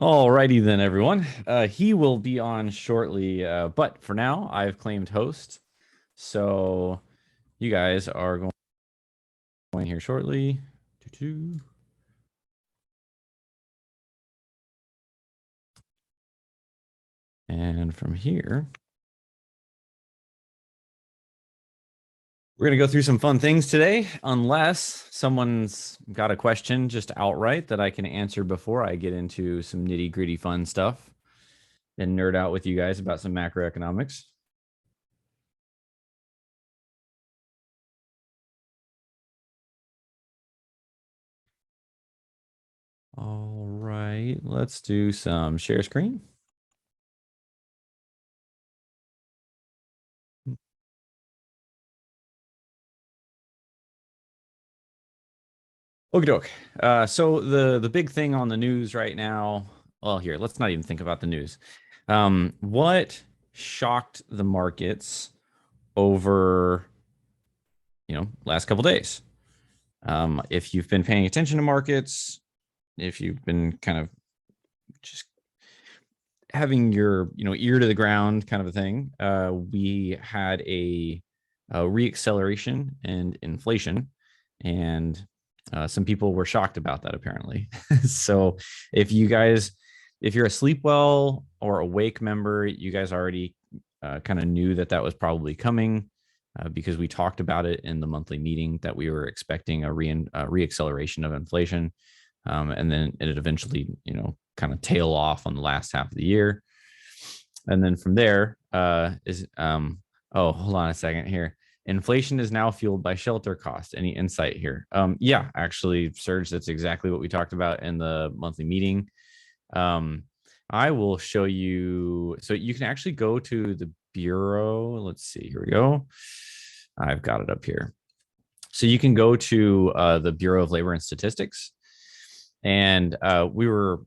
Alrighty then, everyone. He will be on shortly, but for now, I've claimed host. So you guys are going here shortly. And from here, we're going to go through some fun things today, unless someone's got a question just outright that I can answer before I get into some nitty gritty fun stuff and nerd out with you guys about some macroeconomics. All right, let's do some share screen. Okie doke. So the big thing on the news right now. Well, here, let's not even think about the news. What shocked the markets over, last couple days? If you've been paying attention to markets, if you've been kind of just having your ear to the ground kind of a thing, we had a reacceleration in inflation, and some people were shocked about that apparently. So if you're a sleep well or awake member, you guys already kind of knew that that was probably coming, because we talked about it in the monthly meeting that we were expecting a reacceleration of inflation, and then it eventually kind of tail off on the last half of the year. And then from there, oh, hold on a second here. Inflation is now fueled by shelter costs. Any insight here? Yeah, actually, Serge, that's exactly what we talked about in the monthly meeting. I will show you. So you can actually go to the Bureau. Let's see. Here we go. I've got it up here. So you can go to the Bureau of Labor and Statistics, and we were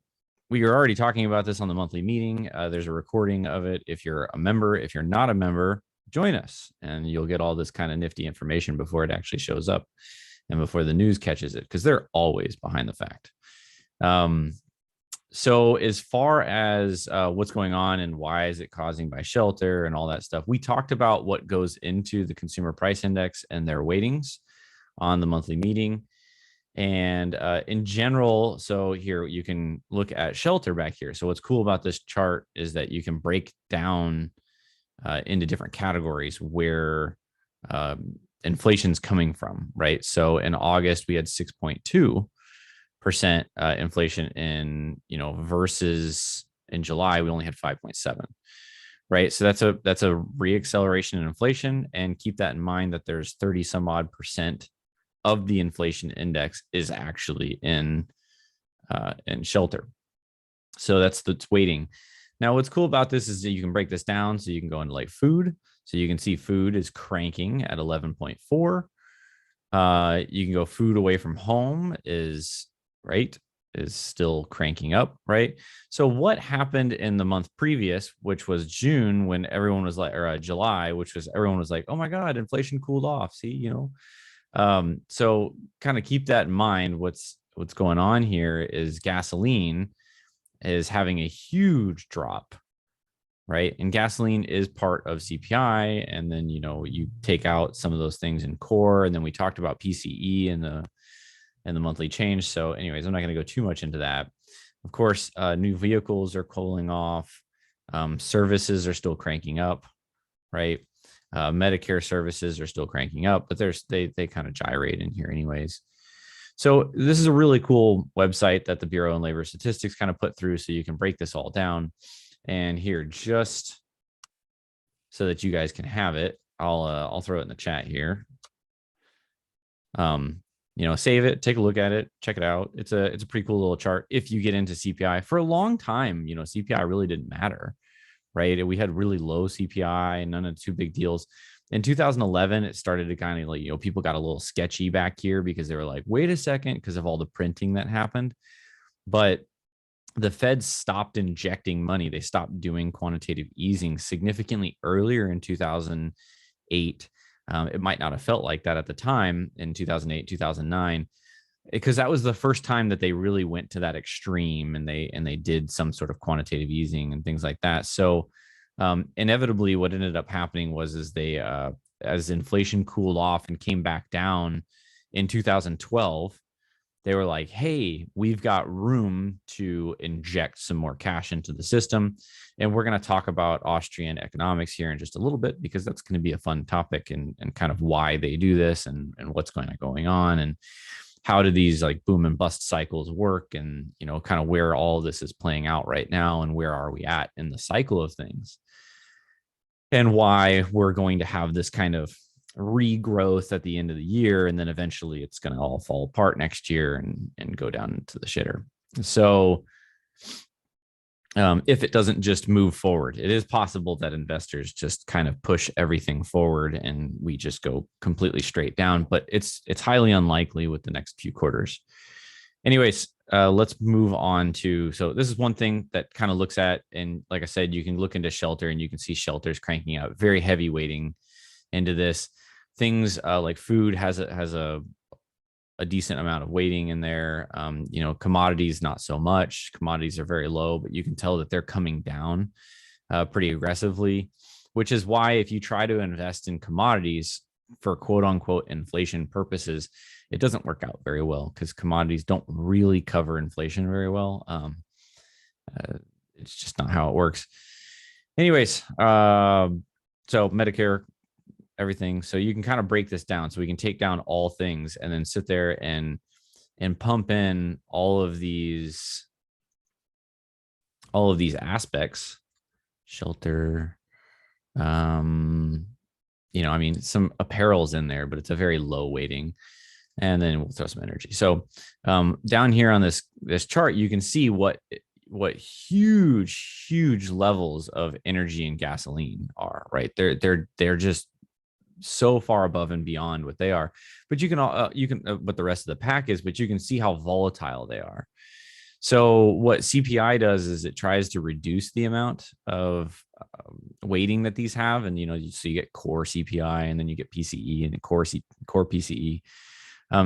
already talking about this on the monthly meeting. There's a recording of it. If you're a member, if you're not a member, join us and you'll get all this kind of nifty information before it actually shows up and before the news catches it, because they're always behind the fact. So as far as what's going on and why is it causing by shelter and all that stuff, we talked about what goes into the consumer price index and their weightings on the monthly meeting. And in general, so here you can look at shelter back here. So what's cool about this chart is that you can break down into different categories where inflation's coming from, right? So in August, we had 6.2% inflation versus in July, we only had 5.7%. Right. So that's a reacceleration in inflation. And keep that in mind that there's 30 some odd percent of the inflation index is actually in shelter. So that's weighting. Now, what's cool about this is that you can break this down. So you can go into like food. So you can see food is cranking at 11.4. You can go food away from home is still cranking up, right? So what happened in the month previous, which was June, when everyone was like, or July, which was everyone was like, oh my God, inflation cooled off. See, so kind of keep that in mind. What's going on here is gasoline is having a huge drop, right? And gasoline is part of CPI, and then you take out some of those things in core, and then we talked about PCE in the monthly change. So anyways, I'm not going to go too much into that. Of course, new vehicles are cooling off. Services are still cranking up, right? Medicare services are still cranking up, but they kind of gyrate in here anyways. So this is a really cool website that the Bureau of Labor Statistics kind of put through, so you can break this all down. And here, just so that you guys can have it, I'll throw it in the chat here. Save it, take a look at it, check it out. It's a pretty cool little chart. If you get into CPI, for a long time, CPI really didn't matter, right? We had really low CPI, none of the two big deals. In 2011, it started to kind of like, people got a little sketchy back here because they were like, wait a second, because of all the printing that happened. But the Fed stopped injecting money. They stopped doing quantitative easing significantly earlier in 2008. It might not have felt like that at the time in 2008, 2009. because that was the first time that they really went to that extreme, and they did some sort of quantitative easing and things like that. So inevitably what ended up happening was is they as inflation cooled off and came back down in 2012, they were like, hey, we've got room to inject some more cash into the system. And we're going to talk about Austrian economics here in just a little bit, because that's going to be a fun topic, and kind of why they do this, and what's going on, and how do these like boom and bust cycles work, and kind of where all this is playing out right now, and where are we at in the cycle of things, and why we're going to have this kind of regrowth at the end of the year, and then eventually it's going to all fall apart next year and go down into the shitter. So if it doesn't just move forward, it is possible that investors just kind of push everything forward and we just go completely straight down, but it's highly unlikely with the next few quarters. Anyways, let's move on to, so this is one thing that kind of looks at, and like I said, you can look into shelter and you can see shelters cranking out very heavy weighting into this. Things like food has a decent amount of weighting in there. Commodities, not so much. Commodities are very low, but you can tell that they're coming down pretty aggressively, which is why if you try to invest in commodities for quote unquote inflation purposes, it doesn't work out very well, because commodities don't really cover inflation very well. It's just not how it works. Anyways, so Medicare, everything. So you can kind of break this down. So we can take down all things and then sit there and pump in all of these aspects. Shelter, I mean, some apparel's in there, but it's a very low weighting. And then we'll throw some energy. So down here on this chart, you can see what huge levels of energy and gasoline are, right? They're just so far above and beyond what they are. But you can what the rest of the pack is, but you can see how volatile they are. So what CPI does is it tries to reduce the amount of weighting that these have, and so you get core CPI, and then you get PCE, and core PCE.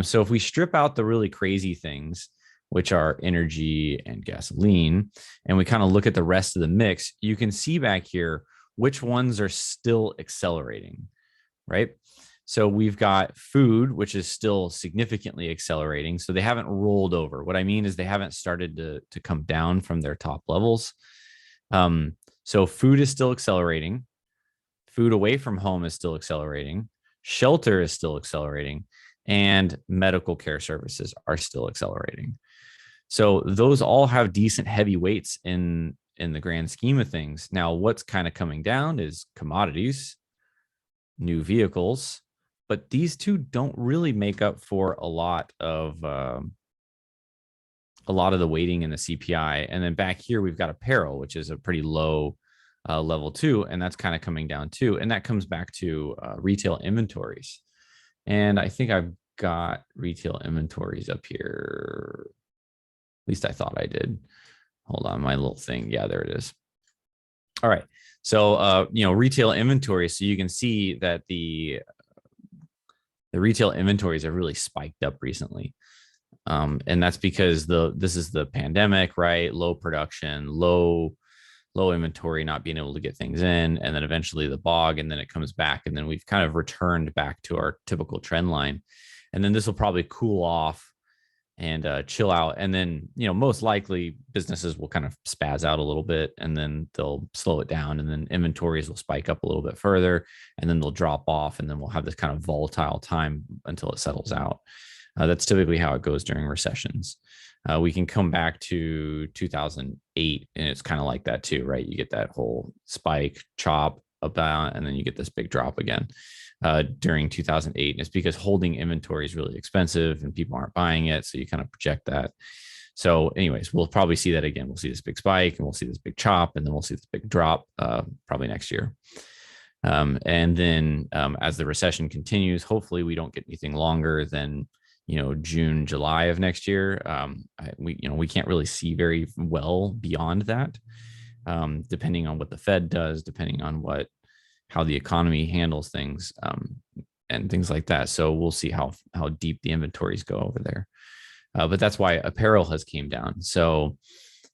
So if we strip out the really crazy things, which are energy and gasoline, and we kind of look at the rest of the mix, you can see back here which ones are still accelerating, right? So we've got food, which is still significantly accelerating. So they haven't rolled over. What I mean is they haven't started to come down from their top levels. So food is still accelerating. Food away from home is still accelerating. Shelter is still accelerating. And medical care services are still accelerating. So those all have decent heavy weights in the grand scheme of things. Now, what's kind of coming down is commodities, new vehicles, but these two don't really make up for a lot of the weighting in the CPI. And then back here, we've got apparel, which is a pretty low level too, and that's kind of coming down too. And that comes back to retail inventories. And I think I've got retail inventories up here. At least I thought I did. Hold on, my little thing. Yeah, there it is. All right. So, retail inventory. So you can see that the retail inventories have really spiked up recently. And that's because this is the pandemic, right? Low production, low inventory, not being able to get things in, and then eventually the bog, and then it comes back, and then we've kind of returned back to our typical trend line. And then this will probably cool off and chill out, and then most likely businesses will kind of spaz out a little bit, and then they'll slow it down, and then inventories will spike up a little bit further, and then they'll drop off, and then we'll have this kind of volatile time until it settles out. That's typically how it goes during recessions. We can come back to 2008, and it's kind of like that too, right? You get that whole spike, chop about, and then you get this big drop again during 2008. And it's because holding inventory is really expensive and people aren't buying it. So you kind of project that. So anyways, we'll probably see that again. We'll see this big spike, and we'll see this big chop, and then we'll see this big drop probably next year. And then as the recession continues, hopefully we don't get anything longer than June, July of next year. We can't really see very well beyond that, depending on what the Fed does, depending on how the economy handles things, and things like that. So we'll see how deep the inventories go over there. But that's why apparel has came down. So,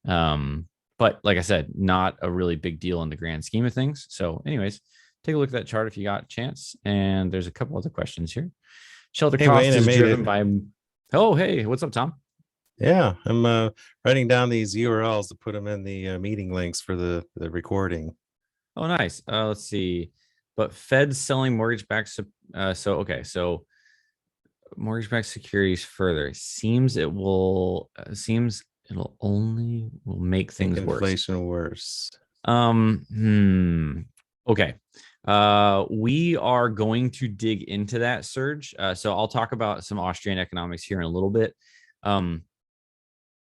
but like I said, not a really big deal in the grand scheme of things. So, anyways, take a look at that chart if you got a chance. And there's a couple other questions here. Shelter Hey cost Wayne, I is made driven it. by. Oh, hey, what's up, Tom? Yeah, I'm writing down these URLs to put them in the meeting links for the recording. Oh, nice. Let's see. But Fed's selling mortgage-backed. So mortgage-backed securities further. Seems it'll only will make Make things worse. inflation worse. Um, okay. We are going to dig into that, Serge. So I'll talk about some Austrian economics here in a little bit. Um,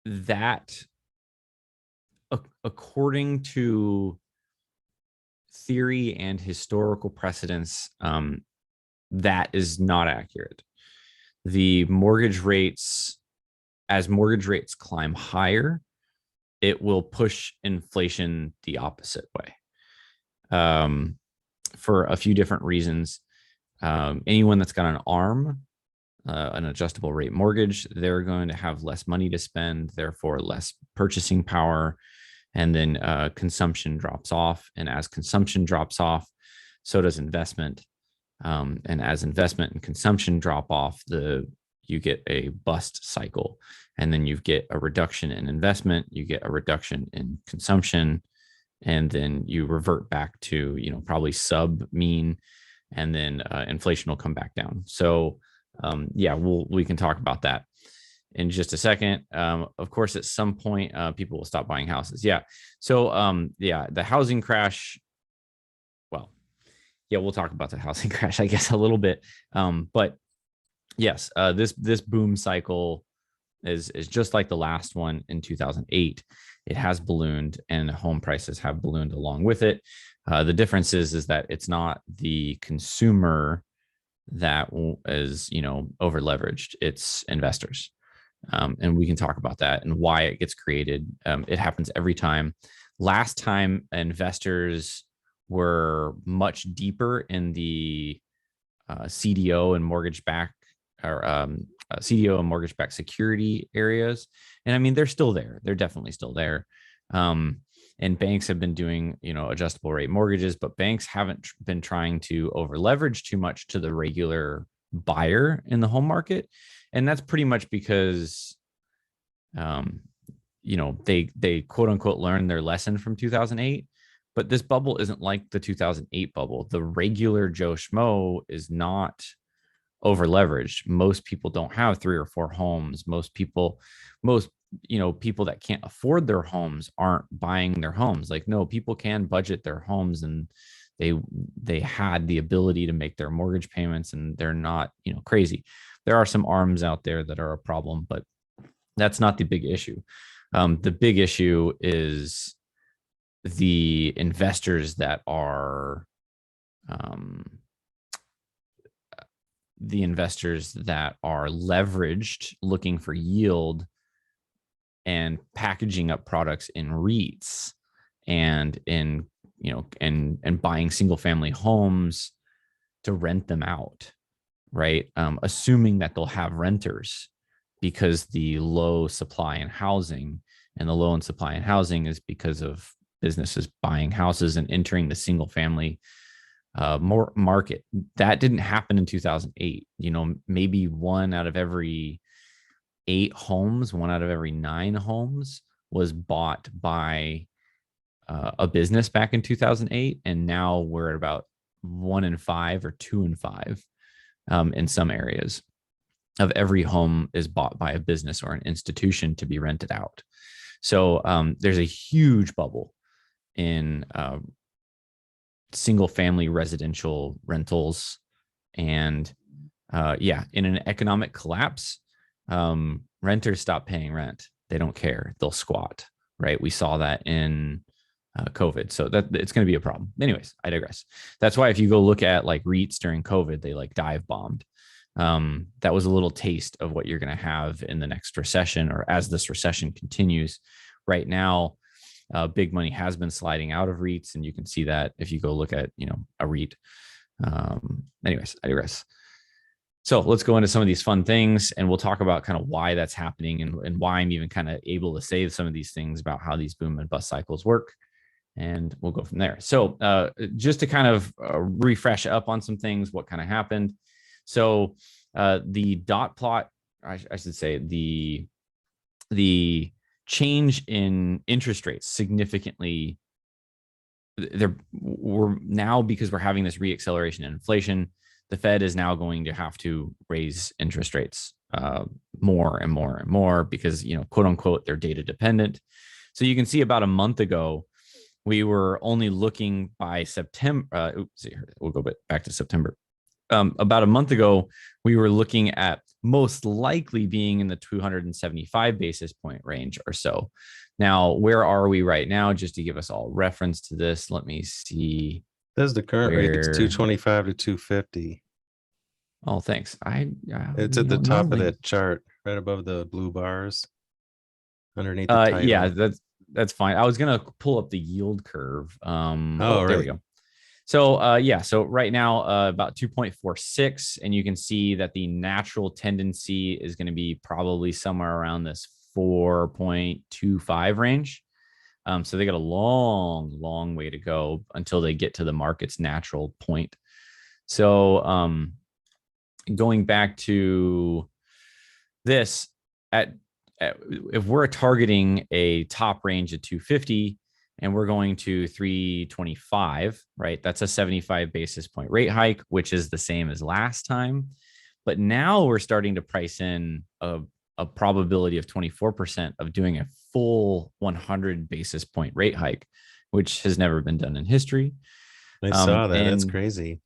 that according to theory and historical precedents, that is not accurate. The mortgage rates, as mortgage rates climb higher, it will push inflation the opposite way, for a few different reasons. Anyone that's got an ARM, an adjustable rate mortgage, they're going to have less money to spend, therefore less purchasing power, and then consumption drops off. And as consumption drops off, so does investment. And as investment and consumption drop off, you get a bust cycle, and then you get a reduction in investment, you get a reduction in consumption, and then you revert back to probably sub mean, and then inflation will come back down. So yeah, we can talk about that in just a second. Of course, at some point, people will stop buying houses. Yeah. So yeah, the housing crash. Well, yeah, we'll talk about the housing crash, I guess, a little bit. But yes, this boom cycle is just like the last one in 2008. It has ballooned, and home prices have ballooned along with it. The difference is that it's not the consumer that is over leveraged. It's investors, and we can talk about that and why it gets created. It happens every time. Last time, investors were much deeper in the CDO and mortgage back or CDO and mortgage backed security areas. And I mean, they're still there. They're definitely still there. And banks have been doing, adjustable rate mortgages, but banks haven't been trying to over leverage too much to the regular buyer in the home market. And that's pretty much because, they quote unquote learned their lesson from 2008. But this bubble isn't like the 2008 bubble. The regular Joe Schmo is not over leveraged. Most people don't have 3 or 4 homes. Most people that can't afford their homes aren't buying their homes. Like, no, people can budget their homes, and they had the ability to make their mortgage payments, and they're not crazy. There are some arms out there that are a problem, but that's not the big issue. The big issue is the investors that are leveraged, looking for yield, and packaging up products in REITs, and and buying single family homes to rent them out, right? Assuming that they'll have renters, because the low supply in housing, and the low in supply in housing is because of businesses buying houses and entering the single family more market. That didn't happen in 2008. Maybe 1 out of every 9 homes was bought by a business back in 2008, and now we're at about 1 in 5 or 2 in 5 in some areas of every home is bought by a business or an institution to be rented out. So there's a huge bubble in single family residential rentals. And yeah, in an economic collapse, renters stop paying rent. They don't care. They'll squat, right? We saw that in COVID. So that it's going to be a problem. Anyways, I digress. That's why if you go look at like REITs during COVID, they like dive bombed. That was a little taste of what you're going to have in the next recession, or as this recession continues. Right now, big money has been sliding out of REITs, and you can see that if you go look at a REIT. Anyways, I digress. So let's go into some of these fun things, and we'll talk about kind of why that's happening, and why I'm even kind of able to say some of these things about how these boom and bust cycles work. And we'll go from there. So just to kind of refresh up on some things, what kind of happened. So the dot plot, I should say, the change in interest rates significantly. We're now, because we're having this reacceleration in inflation, the Fed is now going to have to raise interest rates more and more and more because, quote unquote, they're data dependent. So you can see about a month ago, we were only looking by September. We'll go back to September. About a month ago, we were looking at most likely being in the 275 basis point range or so. Now, where are we right now? Just to give us all reference to this, let me see. Says the current rate's 225 to 250. Oh, thanks. It's at the top of that chart, right above the blue bars, underneath the title. Yeah, that's fine. I was gonna pull up the yield curve. There we go. So so right now about 2.46, and you can see that the natural tendency is going to be probably somewhere around this 4.25 range. So they got a long way to go until they get to the market's natural point. So going back to this, if we're targeting a top range of 250 and we're going to 325, right? That's a 75 basis point rate hike, which is the same as last time. But now we're starting to price in a probability of 24% of doing a full 100 basis point rate hike, which has never been done in history. I saw that. That's crazy.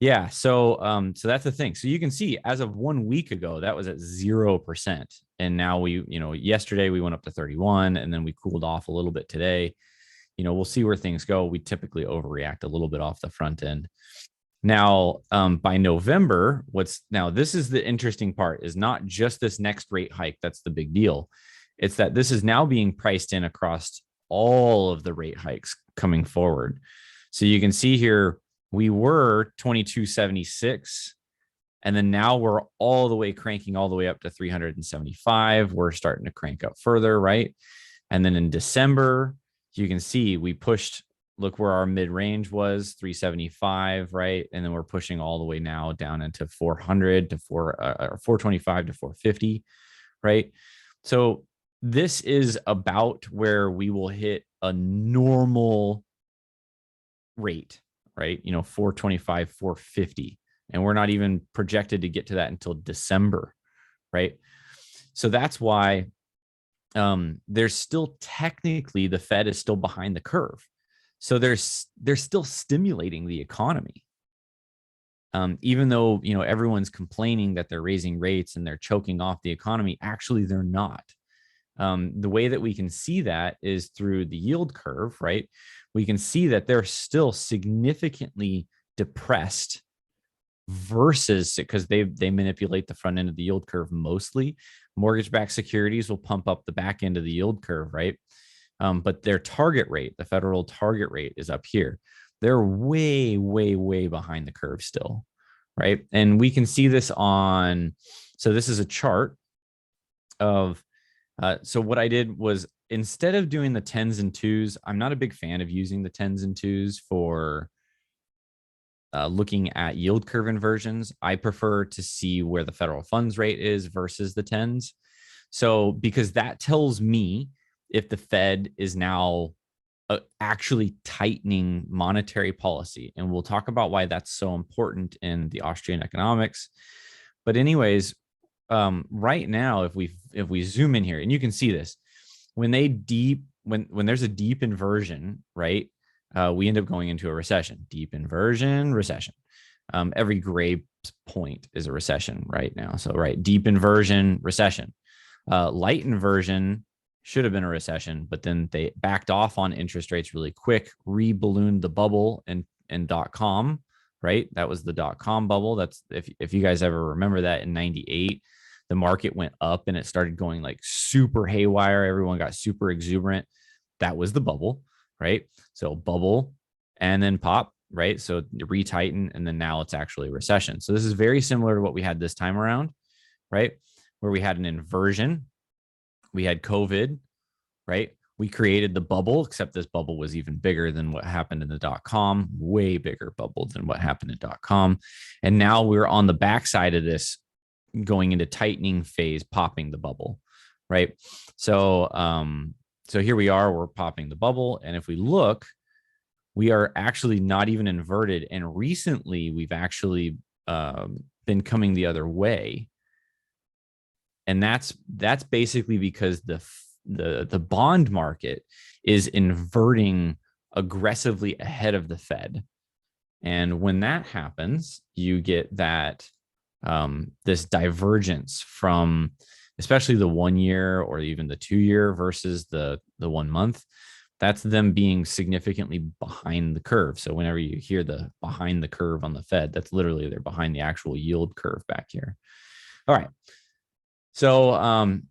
Yeah. So that's the thing. So you can see as of 1 week ago, that was at 0%. And now yesterday we went up to 31, and then we cooled off a little bit today. We'll see where things go. We typically overreact a little bit off the front end. Now, by November, this is the interesting part, is not just this next rate hike. That's the big deal. It's that this is now being priced in across all of the rate hikes coming forward. So you can see here, we were 2276, and then now we're all the way cranking all the way up to 375. We're starting to crank up further, right? And then in December, you can see we pushed, look where our mid-range was, 375, right? And then we're pushing all the way now down into 400 to 425 to 450, right? So this is about where we will hit a normal rate, right? 425, 450. And we're not even projected to get to that until December, right? So that's why there's still, technically, the Fed is still behind the curve. So they're still stimulating the economy. Even though, everyone's complaining that they're raising rates and they're choking off the economy, actually they're not. The way that we can see that is through the yield curve, right? We can see that they're still significantly depressed versus, because they manipulate the front end of the yield curve mostly. Mortgage-backed securities will pump up the back end of the yield curve, right? But their target rate, the federal target rate, is up here. They're way behind the curve still, right? And we can see this so this is a chart of, so what I did was, instead of doing the 10s and 2s, I'm not a big fan of using the 10s and 2s for looking at yield curve inversions. I prefer to see where the federal funds rate is versus the 10s. So, because that tells me if the Fed is now actually tightening monetary policy. And we'll talk about why that's so important in the Austrian economics. But anyways, right now, if we zoom in here, and you can see this, when there's a deep inversion, right? We end up going into a recession. Deep inversion, recession. Every gray point is a recession right now. So, right, deep inversion, recession. Light inversion should have been a recession, but then they backed off on interest rates really quick, re-ballooned the bubble and .com, right? That was the .com bubble. That's, if you guys ever remember that, in 98, the market went up and it started going like super haywire. Everyone got super exuberant. That was the bubble, right? So bubble and then pop, right? So retighten, and then now it's actually a recession. So this is very similar to what we had this time around, right? Where we had an inversion, we had COVID, right? We created the bubble, except this bubble was even bigger than what happened in the .com, way bigger bubble than what happened in .com. And now we're on the backside of this, going into tightening phase, popping the bubble, right? So here we are, we're popping the bubble. And if we look, we are actually not even inverted. And recently we've actually been coming the other way. And that's basically because the bond market is inverting aggressively ahead of the Fed. And when that happens, you get that this divergence from especially the 1 year or even the 2 year versus the 1 month. That's them being significantly behind the curve. So whenever you hear the behind the curve on the Fed, that's literally they're behind the actual yield curve back here. All right. So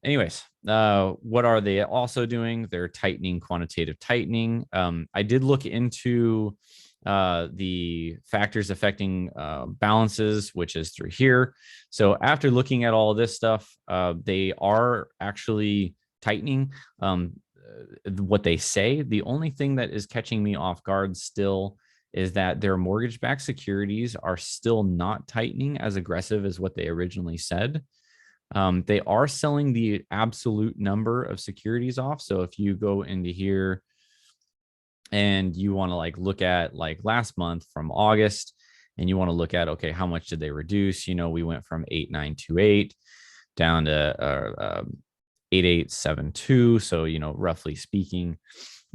anyways, what are they also doing? They're tightening, quantitative tightening. I did look into the factors affecting balances, which is through here. So after looking at all this stuff, they are actually tightening what they say. The only thing that is catching me off guard still is that their mortgage-backed securities are still not tightening as aggressive as what they originally said. They are selling the absolute number of securities off. So if you go into here and you want to like look at like last month from August, and you want to look at, okay, how much did they reduce? You know, we went from 8928 down to 8872. So, you know, roughly speaking,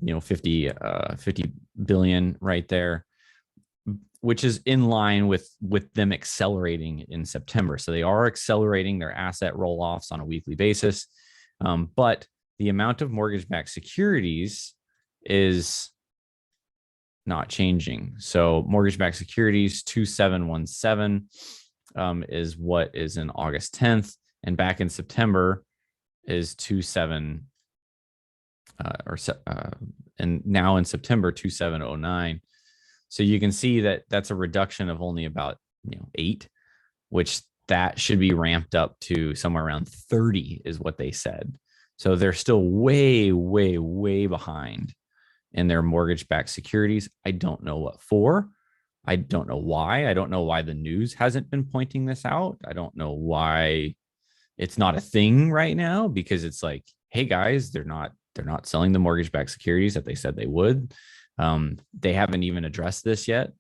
you know, 50 billion right there, which is in line with them accelerating in September. So they are accelerating their asset roll-offs on a weekly basis. But the amount of mortgage-backed securities is not changing. So mortgage-backed securities 2717 is what is in August 10th, and back in September is 27 and now in September 2709. So you can see that that's a reduction of only about 8, which that should be ramped up to somewhere around 30 is what they said. So they're still way, way, way behind in their mortgage-backed securities. I don't know what for. I don't know why. I don't know why the news hasn't been pointing this out. I don't know why it's not a thing right now, because it's like, hey guys, they're not selling the mortgage-backed securities that they said they would. They haven't even addressed this yet.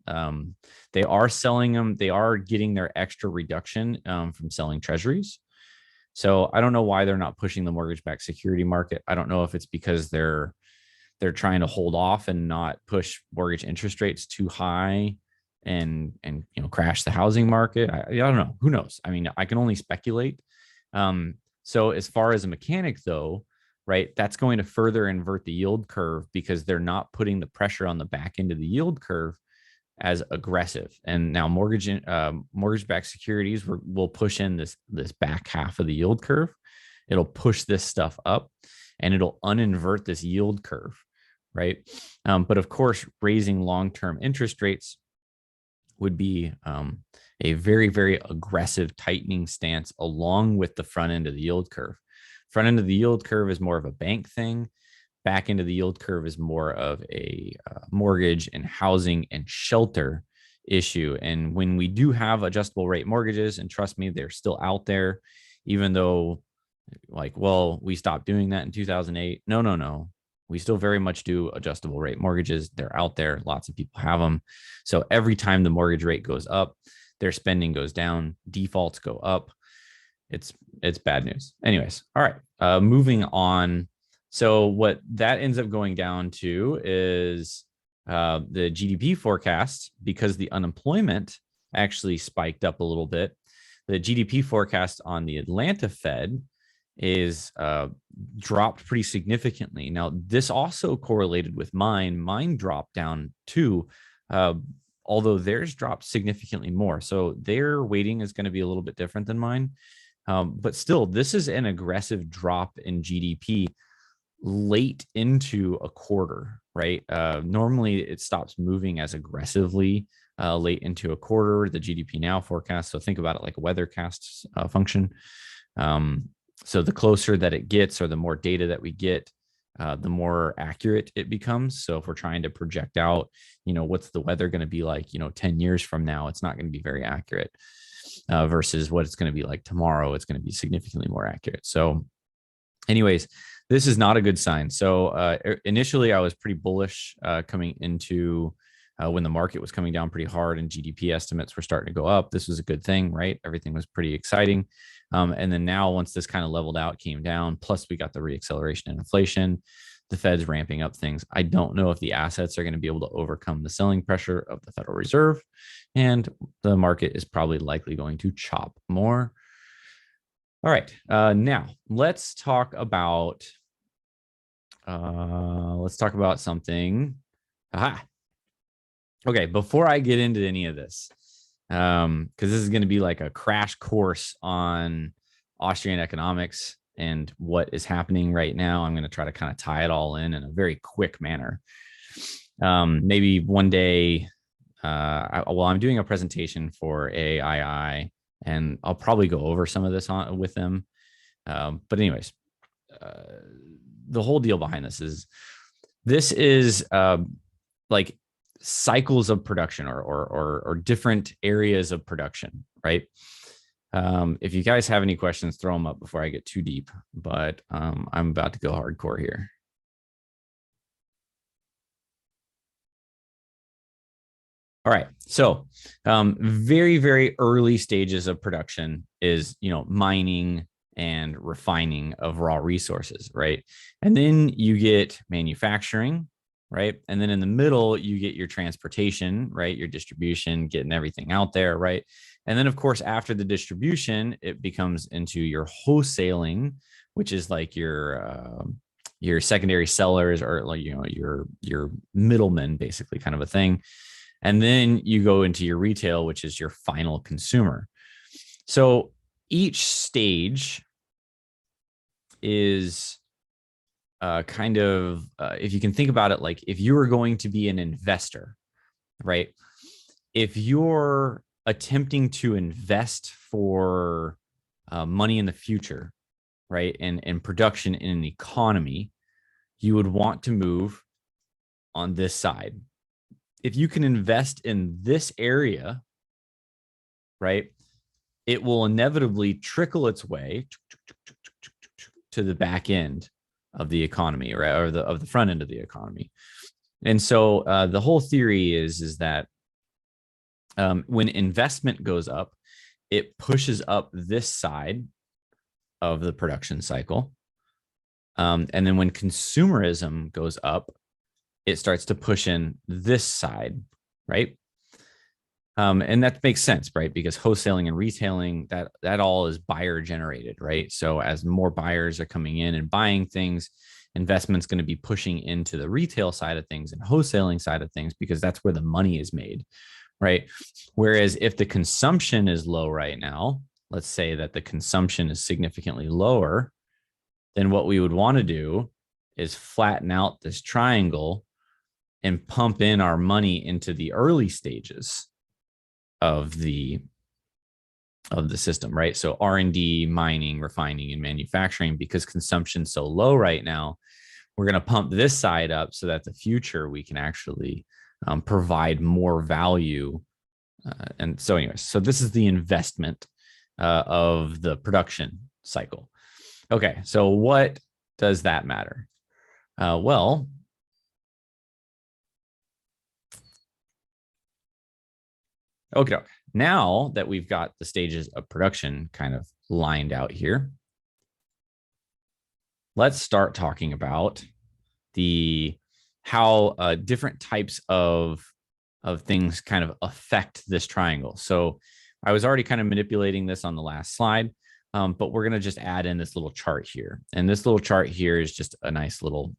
They are selling them. They are getting their extra reduction from selling treasuries. So I don't know why they're not pushing the mortgage-backed security market. I don't know if it's because they're trying to hold off and not push mortgage interest rates too high and crash the housing market. I don't know. Who knows? I mean, I can only speculate. So as far as a mechanic though, right, that's going to further invert the yield curve because they're not putting the pressure on the back end of the yield curve as aggressive. And now mortgage-backed securities will push in this back half of the yield curve. It'll push this stuff up and it'll uninvert this yield curve, right? But of course, raising long-term interest rates would be a very, very aggressive tightening stance along with the front end of the yield curve. Front end of the yield curve is more of a bank thing. Back end of the yield curve is more of a mortgage and housing and shelter issue. And when we do have adjustable rate mortgages, and trust me, they're still out there, even though like, well, we stopped doing that in 2008. No. We still very much do adjustable rate mortgages. They're out there. Lots of people have them. So every time the mortgage rate goes up, their spending goes down, defaults go up. It's bad news. Anyways, all right, moving on. So what that ends up going down to is the GDP forecast, because the unemployment actually spiked up a little bit. The GDP forecast on the Atlanta Fed is dropped pretty significantly. Now, this also correlated with mine. Mine dropped down too, although theirs dropped significantly more. So their weighting is going to be a little bit different than mine. But still, this is an aggressive drop in GDP late into a quarter, right? Normally it stops moving as aggressively late into a quarter, the GDP now forecast. So think about it like a weathercast function. So the closer that it gets, or the more data that we get, the more accurate it becomes. So if we're trying to project out, what's the weather going to be like, 10 years from now, it's not going to be very accurate versus what it's going to be like tomorrow. It's going to be significantly more accurate. So anyways, this is not a good sign. So initially I was pretty bullish coming into when the market was coming down pretty hard and GDP estimates were starting to go up. This was a good thing, right? Everything was pretty exciting. And then now once this kind of leveled out, came down, plus we got the reacceleration in inflation, the Fed's ramping up things. I don't know if the assets are going to be able to overcome the selling pressure of the Federal Reserve, and the market is probably likely going to chop more. All right, now let's talk about something. Aha. Okay, before I get into any of this, because this is going to be like a crash course on Austrian economics and what is happening right now, I'm going to try to kind of tie it all in a very quick manner. Maybe one day, I'm doing a presentation for AII, and I'll probably go over some of this with them. But anyways, the whole deal behind this is like cycles of production or different areas of production, right? If you guys have any questions, throw them up before I get too deep, but I'm about to go hardcore here. All right. So very, very early stages of production is, mining and refining of raw resources, right? And then you get manufacturing, right? And then in the middle, you get your transportation, right? Your distribution, getting everything out there, right? And then, of course, after the distribution, it becomes into your wholesaling, which is like your secondary sellers, or like, your middlemen, basically, kind of a thing. And then you go into your retail, which is your final consumer. So each stage is kind of, if you can think about it, like if you were going to be an investor, right? If you're attempting to invest for money in the future, right? And production in an economy, you would want to move on this side. If you can invest in this area, right, it will inevitably trickle its way to the back end of the economy, right, or of the front end of the economy. And so the whole theory is that when investment goes up, it pushes up this side of the production cycle. And then when consumerism goes up, it starts to push in this side, right? And that makes sense, right? Because wholesaling and retailing, that all is buyer generated, right? So as more buyers are coming in and buying things, investment's going to be pushing into the retail side of things and wholesaling side of things, because that's where the money is made, right? Whereas if the consumption is low right now, let's say that the consumption is significantly lower, then what we would want to do is flatten out this triangle and pump in our money into the early stages of the system, right? So R&D, mining, refining, and manufacturing, because consumption's so low right now, we're going to pump this side up so that the future we can actually provide more value. And so anyways, so this is the investment of the production cycle. Okay, so what does that matter? Well, okay, now that we've got the stages of production kind of lined out here, let's start talking about how different types of things kind of affect this triangle. So I was already kind of manipulating this on the last slide, but we're going to just add in this little chart here. And this little chart here is just a nice little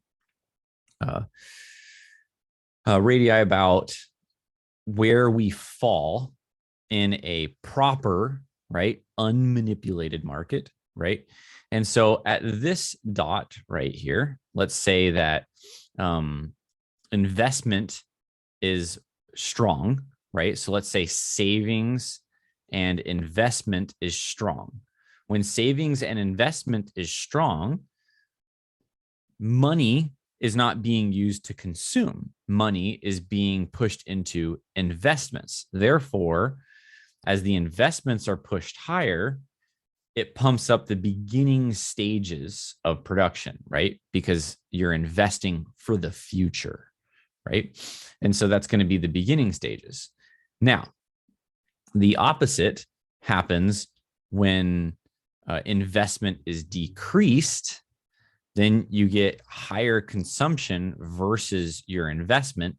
radii about where we fall in a proper, right, unmanipulated market, right? And so at this dot right here, let's say that investment is strong, right? So let's say savings and investment is strong. When savings and investment is strong, money is not being used to consume. Money is being pushed into investments. Therefore, as the investments are pushed higher, it pumps up the beginning stages of production, right? Because you're investing for the future, right? And so that's going to be the beginning stages. Now, the opposite happens when investment is decreased. Then you get higher consumption versus your investment.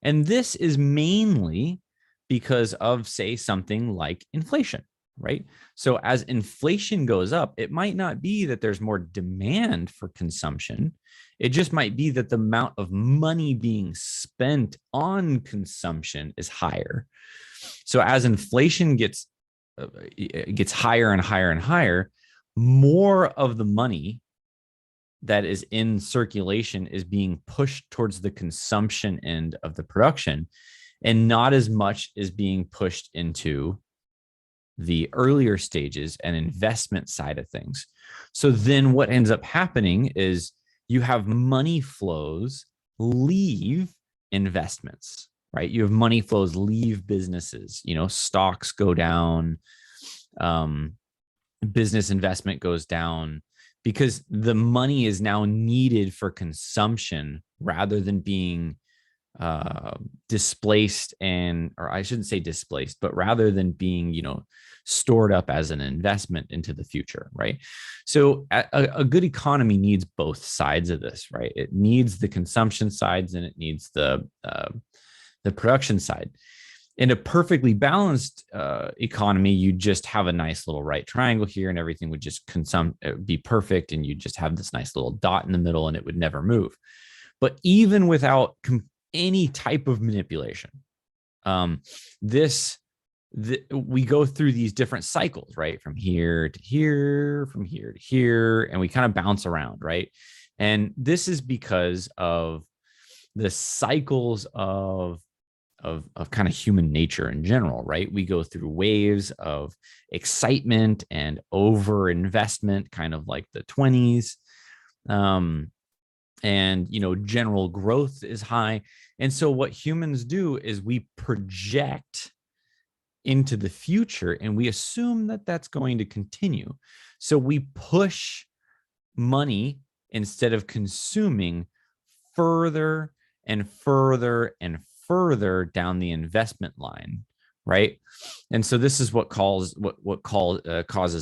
And this is mainly because of, say, something like inflation, right? So as inflation goes up, it might not be that there's more demand for consumption. It just might be that the amount of money being spent on consumption is higher. So as inflation gets higher and higher and higher, more of the money that is in circulation is being pushed towards the consumption end of the production, and not as much is being pushed into the earlier stages and investment side of things. So then what ends up happening is you have money flows leave investments, right? You have money flows leave businesses, stocks go down, business investment goes down, because the money is now needed for consumption rather than being displaced, or I shouldn't say displaced, but rather than being, stored up as an investment into the future, right? So a good economy needs both sides of this, right? It needs the consumption sides and it needs the production side. In a perfectly balanced economy, you just have a nice little right triangle here, and everything would just be perfect, and you just have this nice little dot in the middle, and it would never move. But even without any type of manipulation, we go through these different cycles, right? From here to here, from here to here, and we kind of bounce around, right? And this is because of the cycles of kind of human nature in general, right? We go through waves of excitement and over investment, kind of like the 20s. And general growth is high. And so what humans do is we project into the future and we assume that that's going to continue. So we push money, instead of consuming, further and further and further down the investment line, right? And so this is what causes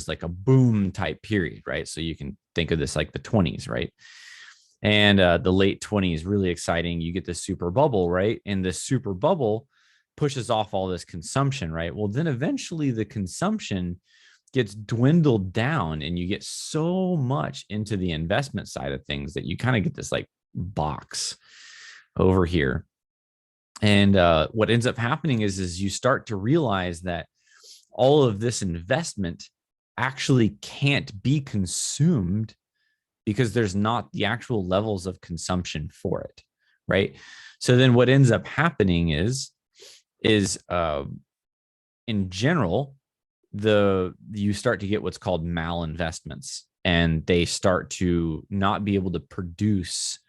like a boom type period, right? So you can think of this like the 20s, right? And the late 20s, really exciting. You get the super bubble, right? And the super bubble pushes off all this consumption, right? Well, then eventually the consumption gets dwindled down and you get so much into the investment side of things that you kind of get this like box over here. And what ends up happening is you start to realize that all of this investment actually can't be consumed because there's not the actual levels of consumption for it, right? So then what ends up happening is in general, you start to get what's called malinvestments, and they start to not be able to produce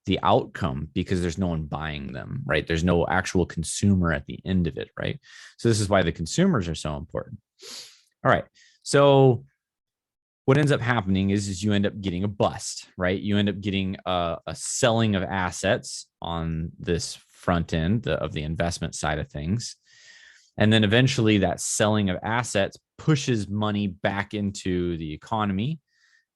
the outcome because there's no one buying them, right? There's no actual consumer at the end of it, right? So this is why the consumers are so important. All right. So what ends up happening is you end up getting a bust, right? You end up getting a selling of assets on this front end of the investment side of things. And then eventually that selling of assets pushes money back into the economy,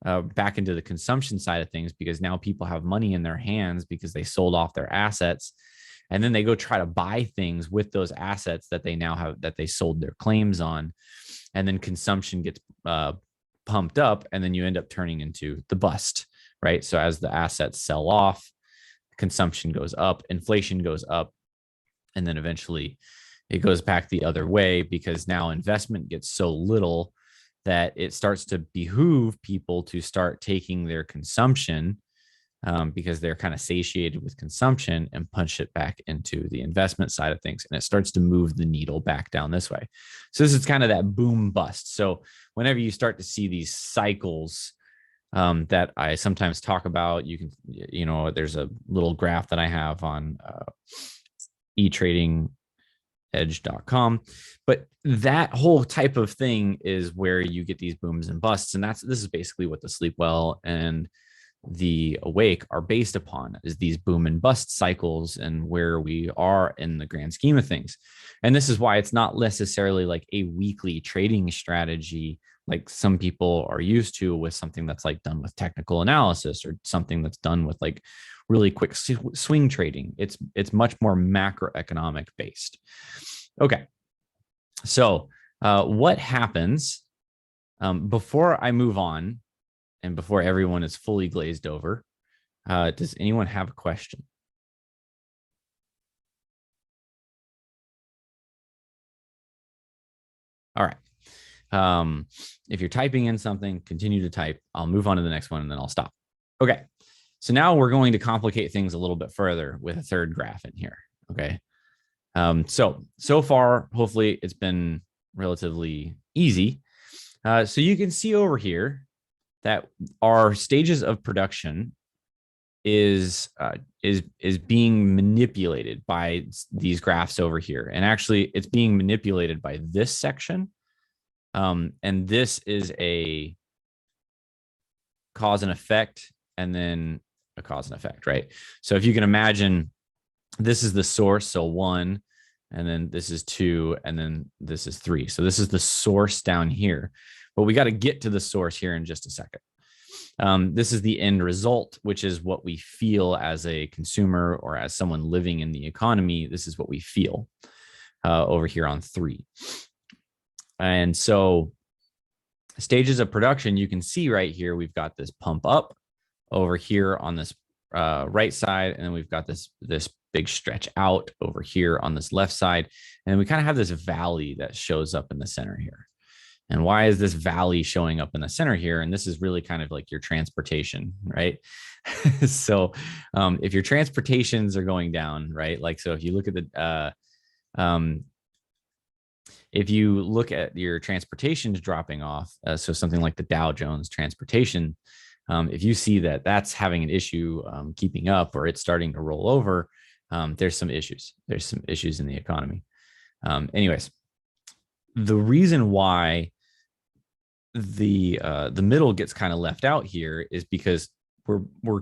back into the consumption side of things, because now people have money in their hands because they sold off their assets. And then they go try to buy things with those assets that they now have, that they sold their claims on. And then consumption gets pumped up, and then you end up turning into the bust, right? So as the assets sell off, consumption goes up, inflation goes up, and then eventually it goes back the other way, because now investment gets so little that it starts to behoove people to start taking their consumption because they're kind of satiated with consumption and punch it back into the investment side of things. And it starts to move the needle back down this way. So this is kind of that boom bust. So whenever you start to see these cycles that I sometimes talk about, you can, there's a little graph that I have on etradingedge.com, but that whole type of thing is where you get these booms and busts. And this is basically what the sleep well and the awake are based upon, is these boom and bust cycles and where we are in the grand scheme of things. And this is why it's not necessarily like a weekly trading strategy like some people are used to, with something that's like done with technical analysis or something that's done with like really quick swing trading. It's much more macroeconomic based. Okay, so what happens before I move on and before everyone is fully glazed over? Does anyone have a question? All right. If you're typing in something, continue to type. I'll move on to the next one and then I'll stop. Okay. So now we're going to complicate things a little bit further with a third graph in here. Okay. So far, hopefully it's been relatively easy. So you can see over here that our stages of production is being manipulated by these graphs over here. And actually it's being manipulated by this section. And this is a cause and effect, and then a cause and effect, right? So if you can imagine, this is the source, so 1, and then this is 2, and then this is 3. So this is the source down here, but we got to get to the source here in just a second. This is the end result, which is what we feel as a consumer or as someone living in the economy. This is what we feel over here on 3. And so stages of production, you can see right here, we've got this pump up over here on this right side, and then we've got this big stretch out over here on this left side. And then we kind of have this valley that shows up in the center here. And why is this valley showing up in the center here? And this is really kind of like your transportation, right? So if your transportations are going down, right? Like, so if you look at the, if you look at your transportations dropping off, so something like the Dow Jones transportation, if you see that that's having an issue keeping up, or it's starting to roll over, there's some issues. There's some issues in the economy. Anyways, the reason why the middle gets kind of left out here is because we're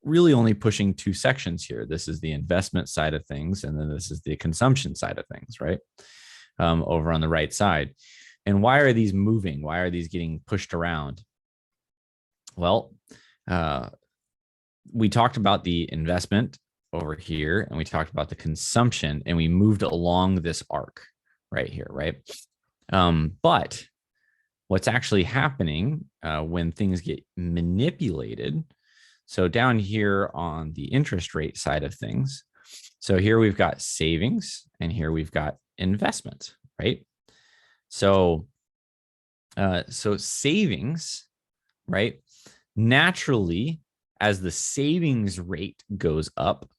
really only pushing 2 sections here. This is the investment side of things, and then this is the consumption side of things, right? Over on the right side. And why are these moving? Why are these getting pushed around? Well, we talked about the investment over here, and we talked about the consumption, and we moved along this arc right here, right? But what's actually happening when things get manipulated, so down here on the interest rate side of things, so here we've got savings, and here we've got investment, right? So savings, right? Naturally, as the savings rate goes up,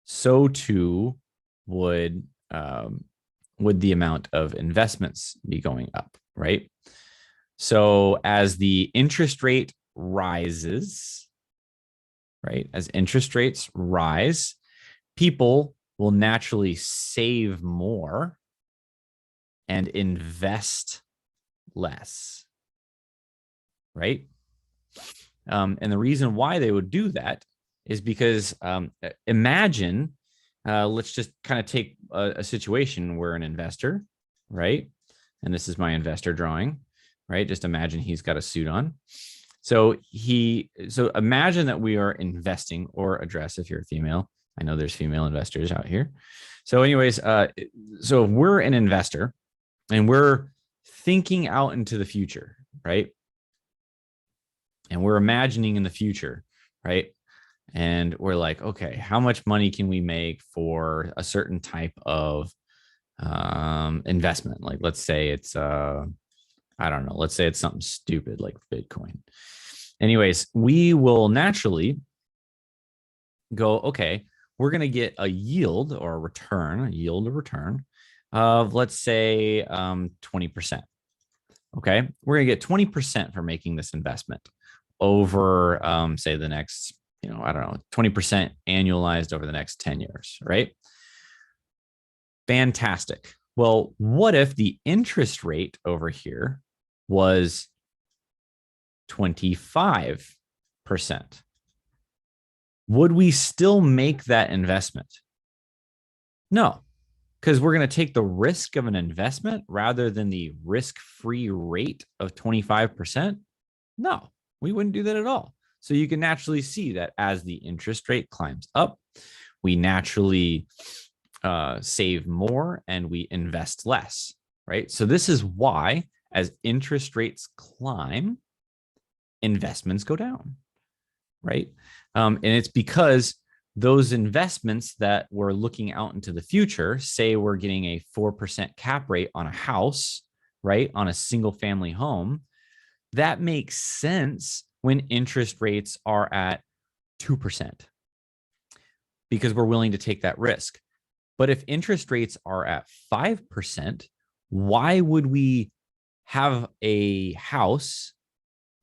so too would the amount of investments be going up, right? So as the interest rate rises, right? As interest rates rise, people will naturally save more and invest less, right? And the reason why they would do that is because imagine, let's just kind of take a situation where an investor, right? And this is my investor drawing, right? Just imagine he's got a suit on. So imagine that we are investing, or address if you're a female. I know there's female investors out here. So anyways, so if we're an investor and we're thinking out into the future, right? And we're imagining in the future, right? And we're like, okay, how much money can we make for a certain type of investment? Like, let's say it's, I don't know, let's say it's something stupid like Bitcoin. Anyways, we will naturally go, okay, we're going to get a yield or a return, a yield or return of, let's say, 20%. Okay. We're going to get 20% for making this investment over, say, the next, I don't know, 20% annualized over the next 10 years, right? Fantastic. Well, what if the interest rate over here was 25%? Would we still make that investment? No, because we're going to take the risk of an investment rather than the risk-free rate of 25%. No, we wouldn't do that at all. So you can naturally see that as the interest rate climbs up, we naturally save more and we invest less, right? So this is why as interest rates climb, investments go down, right? And it's because those investments that we're looking out into the future, say we're getting a 4% cap rate on a house, right? On a single family home, that makes sense when interest rates are at 2% because we're willing to take that risk. But if interest rates are at 5%, why would we have a house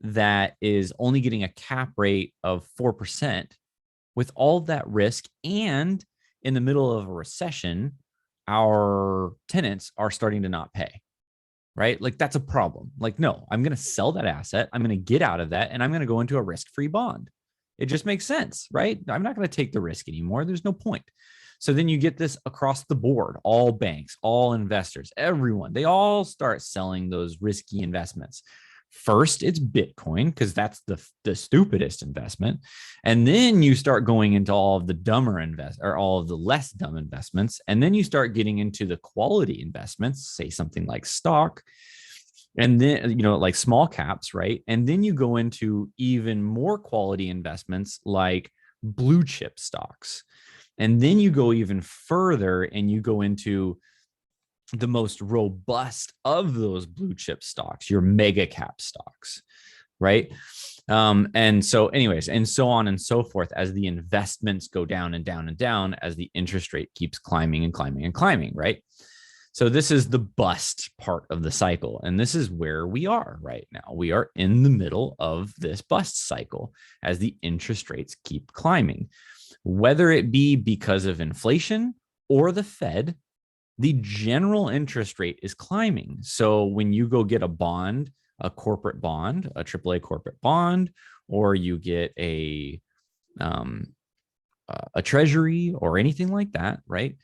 that is only getting a cap rate of 4% with all of that risk? And in the middle of a recession, our tenants are starting to not pay, right? Like that's a problem. Like, no, I'm going to sell that asset. I'm going to get out of that and I'm going to go into a risk-free bond. It just makes sense, right? I'm not going to take the risk anymore. There's no point. So then you get this across the board, all banks, all investors, everyone, they all start selling those risky investments. First, it's Bitcoin because that's the stupidest investment. And then you start going into all of the dumber or all of the less dumb investments. And then you start getting into the quality investments, say something like stock, and then like small caps, right? And then you go into even more quality investments like blue chip stocks. And then you go even further and you go into the most robust of those blue chip stocks, your mega cap stocks, right? And so anyways, and so on and so forth as the investments go down and down and down as the interest rate keeps climbing and climbing and climbing, right? So this is the bust part of the cycle. And this is where we are right now. We are in the middle of this bust cycle as the interest rates keep climbing, whether it be because of inflation or the Fed. The general interest rate is climbing. So when you go get a bond, a corporate bond, a AAA corporate bond, or you get a treasury or anything like that, right?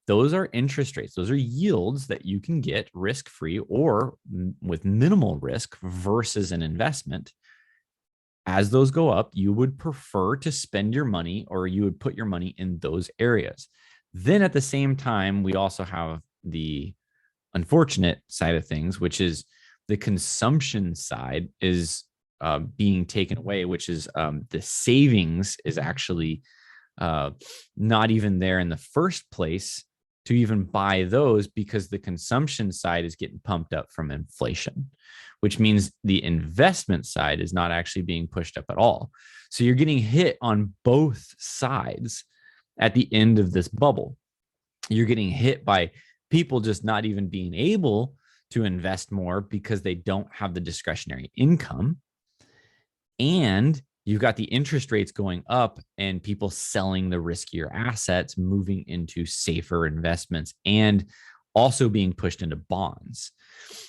Those are interest rates. Those are yields that you can get risk-free or with minimal risk versus an investment. As those go up, you would prefer to spend your money or you would put your money in those areas. Then at the same time, we also have the unfortunate side of things, which is the consumption side is being taken away, which is the savings is actually not even there in the first place to even buy those because the consumption side is getting pumped up from inflation, which means the investment side is not actually being pushed up at all. So you're getting hit on both sides at the end of this bubble. You're getting hit by people just not even being able to invest more because they don't have the discretionary income. And you've got the interest rates going up and people selling the riskier assets, moving into safer investments and also being pushed into bonds.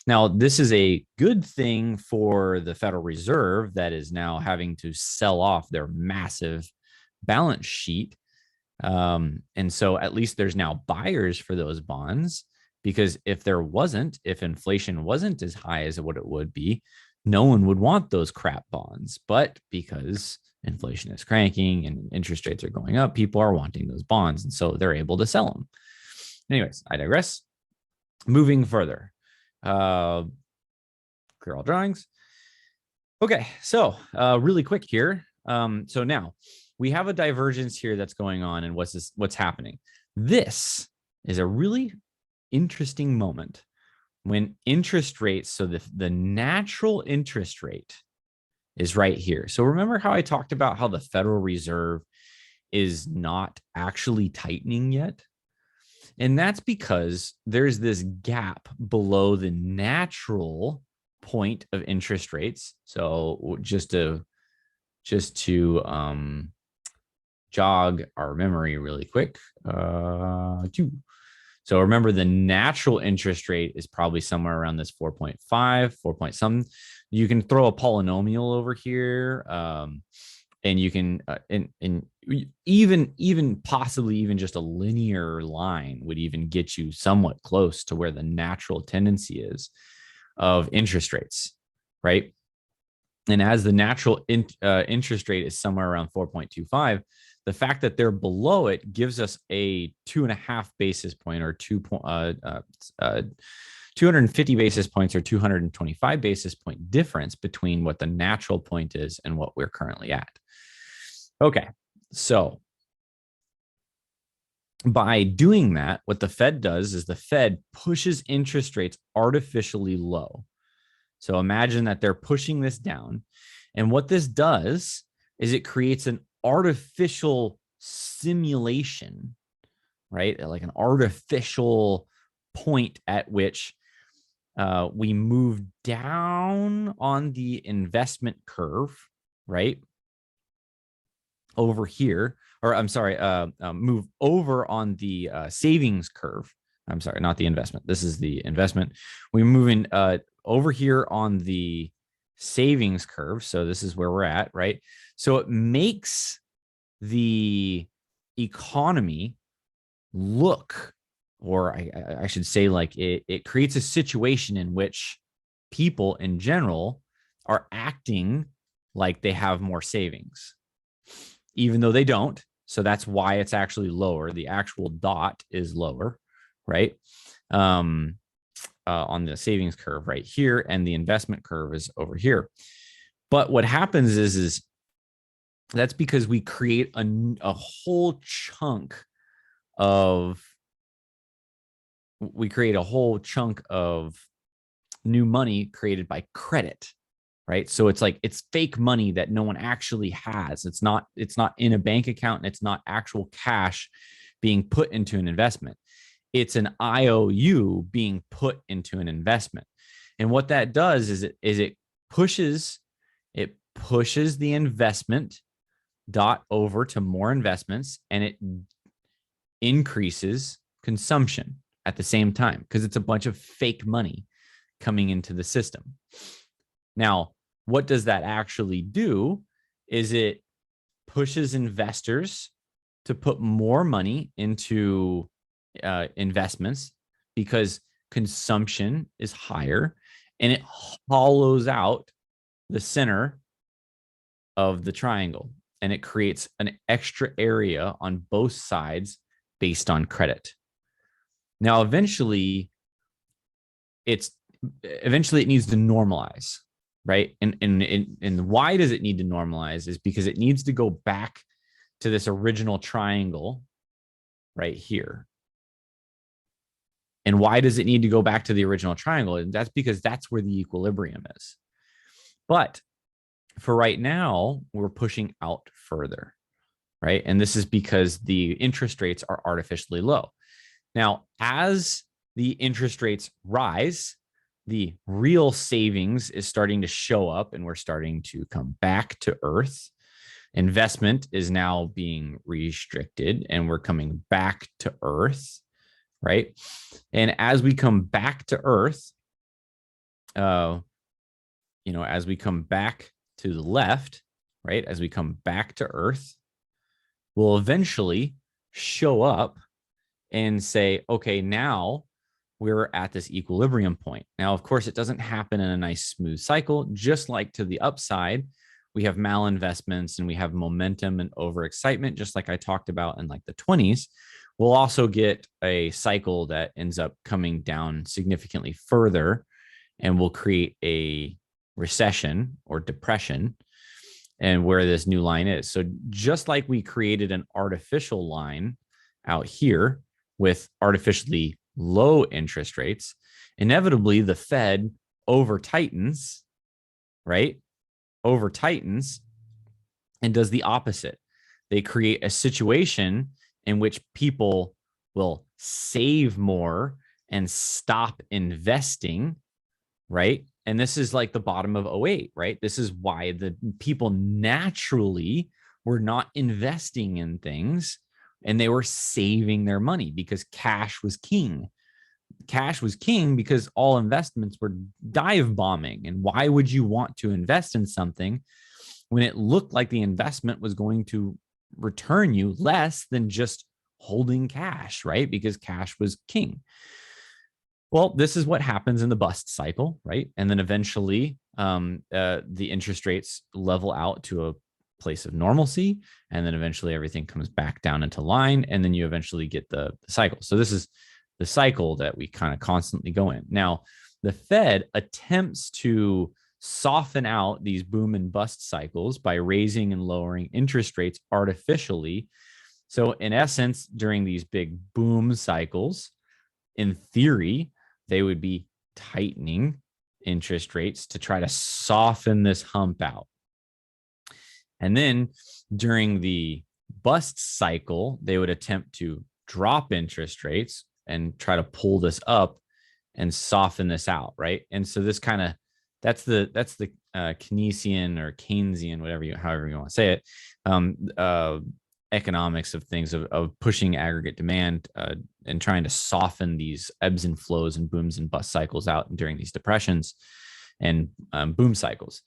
Now, this is a good thing for the Federal Reserve that is now having to sell off their massive balance sheet. And so at least there's now buyers for those bonds, because if inflation wasn't as high as what it would be, no one would want those crap bonds. But because inflation is cranking and interest rates are going up, people are wanting those bonds. And so they're able to sell them. Anyways, I digress. Moving further. Clear all drawings. Okay, so really quick here. So now we have a divergence here that's going on, and what's happening. This is a really interesting moment when interest rates, so the natural interest rate is right here. So remember how I talked about how the Federal Reserve is not actually tightening yet. And that's because there's this gap below the natural point of interest rates. So just to jog our memory really quick. So remember, the natural interest rate is probably somewhere around this 4.5, 4 point something. You can throw a polynomial over here. And you can and even possibly even just a linear line would even get you somewhat close to where the natural tendency is of interest rates, right? And as the natural interest rate is somewhere around 4.25, the fact that they're below it gives us a 2.5 basis point or 250 basis points or 225 basis point difference between what the natural point is and what we're currently at. Okay, so by doing that, what the Fed does is the Fed pushes interest rates artificially low. So imagine that they're pushing this down. And what this does is it creates an artificial simulation, right? Like an artificial point at which we move down on the investment curve, right? Over here, or I'm sorry, move over on the savings curve. I'm sorry, not the investment. This is the investment. We're moving over here on the savings curve. So this is where we're at, right? So it makes the economy look, or I should say, like it creates a situation in which people in general are acting like they have more savings, even though they don't. So that's why it's actually lower. The actual dot is lower, right? On the savings curve right here, and the investment curve is over here. But what happens is that's because we create a whole chunk of new money created by credit, right? So it's like it's fake money that no one actually has. It's not in a bank account, and it's not actual cash being put into an investment. It's an IOU being put into an investment. And what that does is it pushes the investment dot over to more investments, and it increases consumption at the same time because it's a bunch of fake money coming into the system. Now, what does that actually do is it pushes investors to put more money into investments because consumption is higher, and it hollows out the center of the triangle, and it creates an extra area on both sides based on credit. Now, eventually it needs to normalize, right? And why does it need to normalize is because it needs to go back to this original triangle right here. And why does it need to go back to the original triangle? And that's because that's where the equilibrium is. But for right now, we're pushing out further, right? And this is because the interest rates are artificially low. Now, as the interest rates rise, the real savings is starting to show up, and we're starting to come back to earth. Investment is now being restricted, and we're coming back to earth, right? And as we come back to earth, as we come back to the left, right? As we come back to earth, we'll eventually show up and say, okay, now we're at this equilibrium point. Now, of course, it doesn't happen in a nice smooth cycle. Just like to the upside, we have malinvestments and we have momentum and overexcitement, just like I talked about in like the 20s. We'll also get a cycle that ends up coming down significantly further, and will create a recession or depression, and where this new line is. So just like we created an artificial line out here with artificially low interest rates, inevitably the Fed over tightens, right? Over tightens and does the opposite. They create a situation in which people will save more and stop investing, right? And this is like the bottom of '08, right? This is why the people naturally were not investing in things and they were saving their money because cash was king. Cash was king because all investments were dive bombing. And why would you want to invest in something when it looked like the investment was going to return you less than just holding cash, right? Because cash was king. Well, this is what happens in the bust cycle, right? And then eventually the interest rates level out to a place of normalcy. And then eventually everything comes back down into line. And then you eventually get the cycle. So this is the cycle that we kind of constantly go in. Now, the Fed attempts to soften out these boom and bust cycles by raising and lowering interest rates artificially. So in essence, during these big boom cycles, in theory, they would be tightening interest rates to try to soften this hump out. And then during the bust cycle, they would attempt to drop interest rates and try to pull this up and soften this out, right? And so this kind of that's the Keynesian or Keynesian, however you want to say it, economics of things of pushing aggregate demand and trying to soften these ebbs and flows and booms and bust cycles out during these depressions and boom cycles.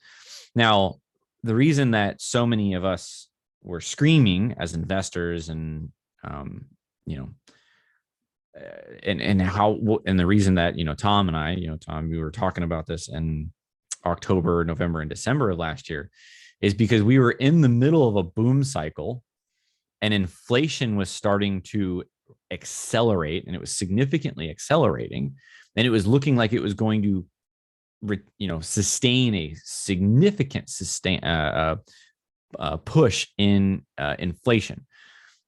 Now, the reason that so many of us were screaming as investors and you know and the reason that Tom and I, Tom, we were talking about this in October, November, and December of last year, is because we were in the middle of a boom cycle and inflation was starting to accelerate, and it was significantly accelerating, and it was looking like it was going to sustain a significant push in inflation.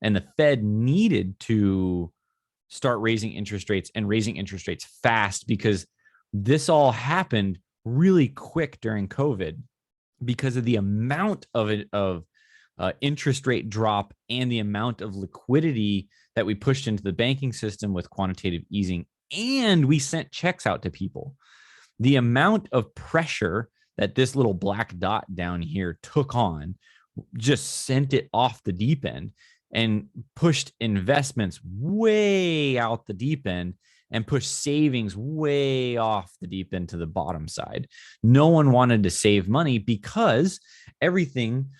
And the Fed needed to start raising interest rates and raising interest rates fast, because this all happened really quick during COVID because of the amount of interest rate drop and the amount of liquidity that we pushed into the banking system with quantitative easing, and we sent checks out to people. The amount of pressure that this little black dot down here took on just sent it off the deep end and pushed investments way out the deep end and pushed savings way off the deep end to the bottom side. No one wanted to save money because everything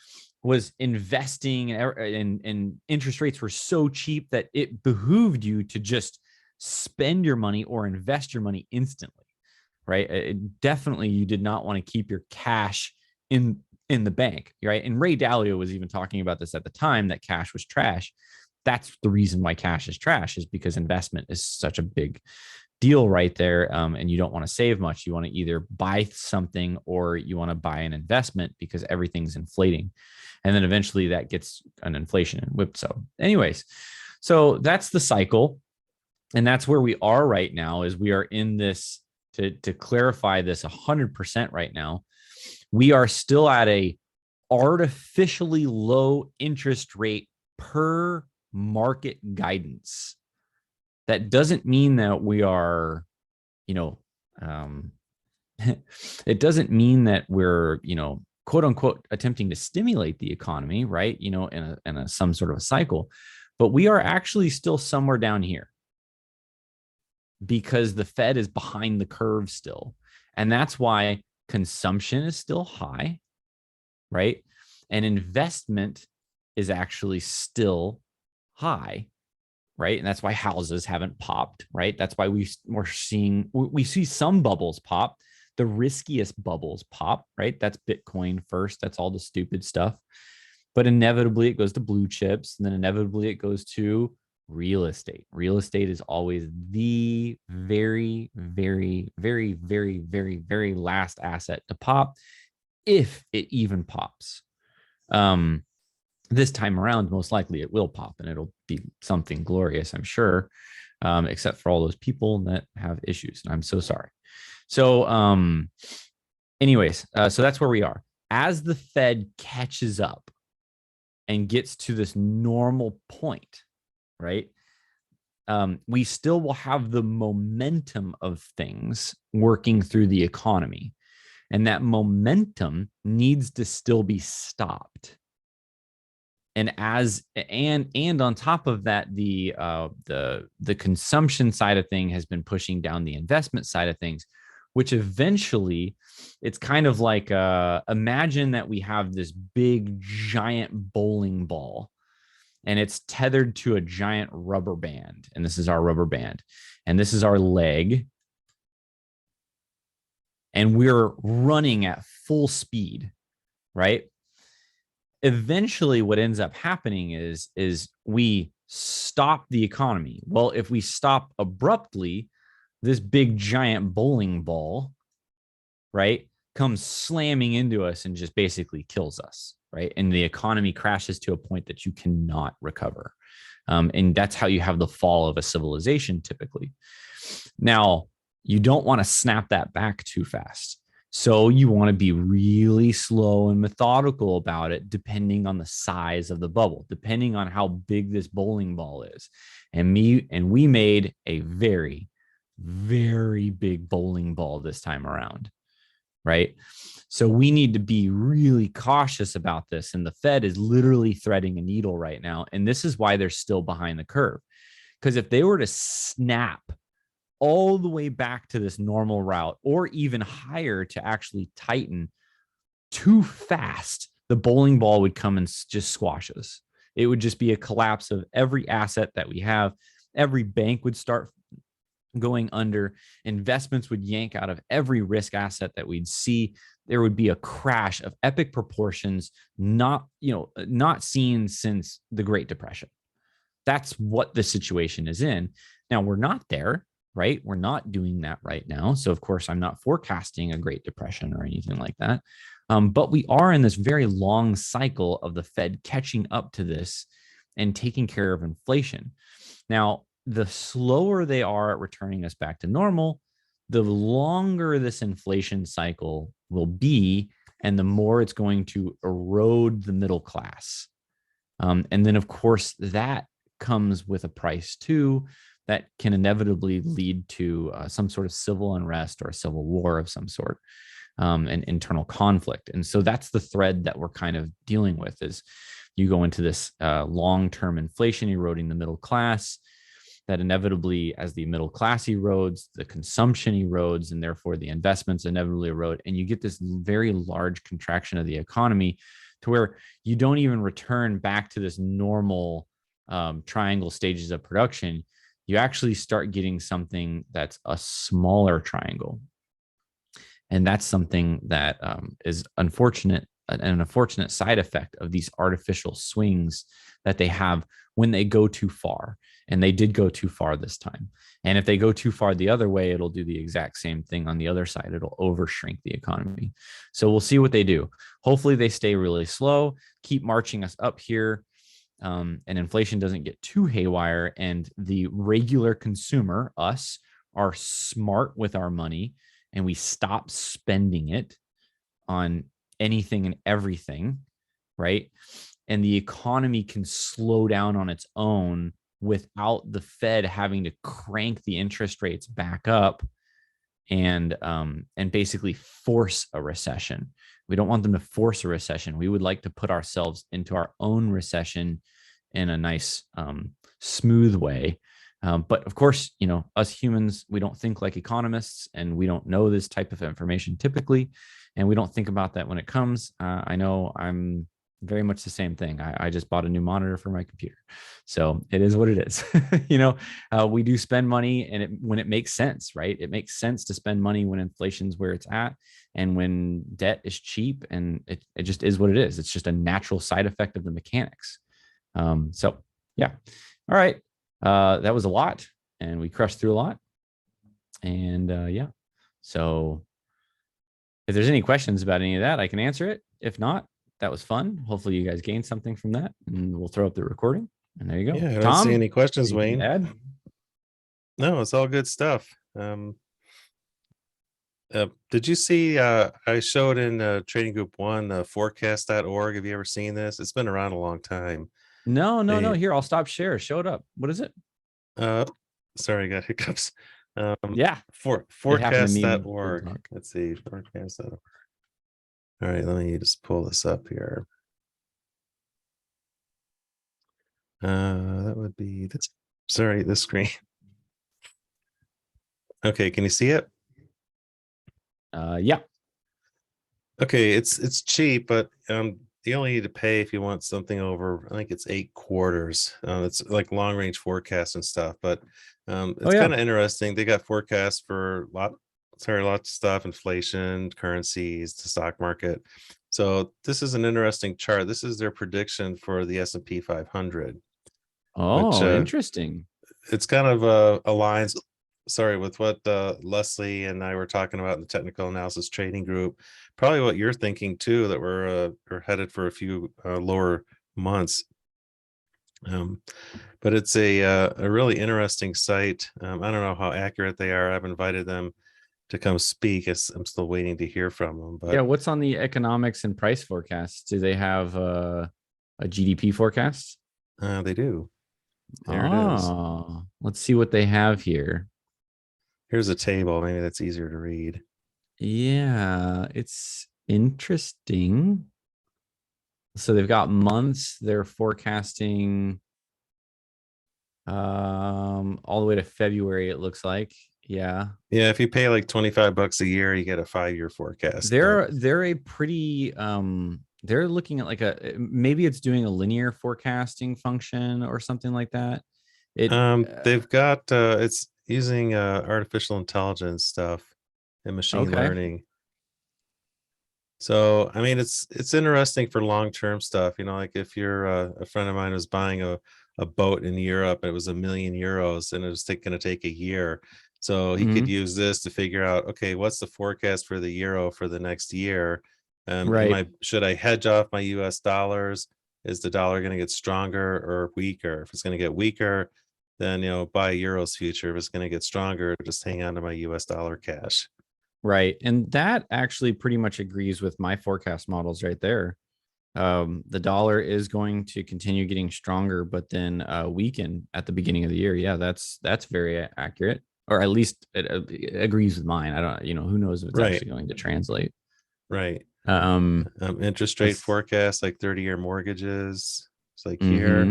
was investing, and interest rates were so cheap that it behooved you to just spend your money or invest your money instantly, right? Definitely, you did not want to keep your cash in the bank, right? And Ray Dalio was even talking about this at the time, that cash was trash. That's the reason why cash is trash, is because investment is such a big deal right there. And you don't want to save much. You want to either buy something or you want to buy an investment, because everything's inflating. And then eventually that gets an inflation and whipped. So anyways, so that's the cycle. And that's where we are right now, is we are in this, to clarify this 100% right now, we are still at a artificially low interest rate per market guidance. That doesn't mean that we are, it doesn't mean that we're, quote unquote, attempting to stimulate the economy, right? In a some sort of a cycle, but we are actually still somewhere down here because the Fed is behind the curve still. And that's why consumption is still high, right? And investment is actually still high, right? And that's why houses haven't popped, right? That's why we see some bubbles pop. The riskiest bubbles pop, right? That's Bitcoin first. That's all the stupid stuff. But inevitably it goes to blue chips, and then inevitably it goes to real estate. Real estate is always the very, very, very, very, very, very last asset to pop, if it even pops. This time around, most likely it will pop, and it'll be something glorious, I'm sure, except for all those people that have issues. And I'm so sorry. So anyways, so that's where we are. As the Fed catches up, and gets to this normal point, right? We still will have the momentum of things working through the economy. And that momentum needs to still be stopped. And on top of that, the consumption side of thing has been pushing down the investment side of things, which eventually it's kind of like imagine that we have this big giant bowling ball and it's tethered to a giant rubber band, and this is our rubber band, and this is our leg, and we're running at full speed, right? Eventually what ends up happening is we stop the economy. Well, if we stop abruptly, this big giant bowling ball, right, comes slamming into us and just basically kills us, right? And the economy crashes to a point that you cannot recover. And that's how you have the fall of a civilization typically. Now, you don't want to snap that back too fast. So you want to be really slow and methodical about it, depending on the size of the bubble, depending on how big this bowling ball is. And we made a very, very big bowling ball this time around, right? So we need to be really cautious about this. And the Fed is literally threading a needle right now. And this is why they're still behind the curve. Because if they were to snap all the way back to this normal route or even higher to actually tighten too fast, the bowling ball would come and just squash us. It would just be a collapse of every asset that we have. Every bank would start going under. Investments would yank out of every risk asset that we'd see. There would be a crash of epic proportions, not seen since the Great Depression. That's what the situation is in. Now, we're not there, right? We're not doing that right now. So, of course, I'm not forecasting a Great Depression or anything like that. But we are in this very long cycle of the Fed catching up to this and taking care of inflation. Now, the slower they are at returning us back to normal, the longer this inflation cycle will be, and the more it's going to erode the middle class. And then, of course, that comes with a price too that can inevitably lead to some sort of civil unrest or a civil war of some sort, and internal conflict. And so that's the thread that we're kind of dealing with is you go into this long-term inflation eroding the middle class, that inevitably, as the middle class erodes, the consumption erodes, and therefore the investments inevitably erode. And you get this very large contraction of the economy to where you don't even return back to this normal triangle stages of production. You actually start getting something that's a smaller triangle. And that's something that is unfortunate, an unfortunate side effect of these artificial swings that they have when they go too far. And they did go too far this time. And if they go too far the other way, it'll do the exact same thing on the other side. It'll overshrink the economy. So we'll see what they do. Hopefully they stay really slow, keep marching us up here, and inflation doesn't get too haywire. And the regular consumer, us, are smart with our money, and we stop spending it on anything and everything, right? And the economy can slow down on its own without the Fed having to crank the interest rates back up and basically force a recession. We don't want them to force a recession. We would like to put ourselves into our own recession in a nice, smooth way. But of course, us humans, we don't think like economists, and we don't know this type of information typically, and we don't think about that when it comes. I know I'm very much the same thing. I just bought a new monitor for my computer, so it is what it is. We do spend money, and when it makes sense, right? It makes sense to spend money when inflation's where it's at, and when debt is cheap, and it just is what it is. It's just a natural side effect of the mechanics. So yeah, all right. That was a lot, and we crushed through a lot. And yeah, so if there's any questions about any of that, I can answer it. If not, that was fun. Hopefully you guys gained something from that, and we'll throw up the recording. And there you go. Yeah, I don't Tom, see any questions, Wayne. add? No, it's all good stuff. Did you see? I showed in Trading Group One, forecast.org. Have you ever seen this? It's been around a long time. No, no, no. They, Here, I'll stop share. Show it up. What is it? uh, sorry, I got hiccups. Yeah, For it happened to me forecast.org. mid-talk. Let's see, forecast.org. All right, let me just pull this up here. That would be this. Sorry, this screen. Okay, can you see it? Yeah. Okay, it's cheap, but you only need to pay if you want something over, I think it's 8 quarters. It's like long range forecasts and stuff, but Oh, it's yeah. kind of interesting. They got forecasts for lots of stuff, inflation, currencies, the stock market. So this is an interesting chart. This is their prediction for the S&P 500, which Oh, interesting. it's kind of aligns, sorry, with what Leslie and I were talking about in the technical analysis trading group. Probably what you're thinking too, that we're headed for a few lower months. Um, but it's a really interesting site. I don't know how accurate they are. I've invited them to come speak. I'm still waiting to hear from them, Yeah. but What's on the economics and price forecasts? Do they have a GDP forecast? they do. There it is. Oh, let's see what they have here. Here's a table. Maybe that's easier to read. Yeah, it's interesting. So they've got months. They're forecasting all the way to February, it looks like. Yeah. Yeah, if you pay like $25 a year, you get a 5-year forecast. But They're a pretty they're looking at like a maybe it's doing a linear forecasting function or something like that. It they've got it's using artificial intelligence stuff and machine okay. learning. So I mean it's interesting for long-term stuff, like if you're a friend of mine was buying a boat in Europe and it was €1 million and it was going to take a year. So he could Hmm. use this to figure out, okay, what's the forecast for the euro for the next year? Right. Should I hedge off my US dollars? Is the dollar going to get stronger or weaker? If it's going to get weaker, then buy euros future. If it's going to get stronger, just hang on to my US dollar cash. Right. And that actually pretty much agrees with my forecast models right there. The dollar is going to continue getting stronger, but then weaken at the beginning of the year. Yeah, that's very accurate, or at least it agrees with mine. I don't, who knows if it's Right, actually going to translate. right. Um, Interest rate let's, forecast, like 30-year mortgages. It's like here,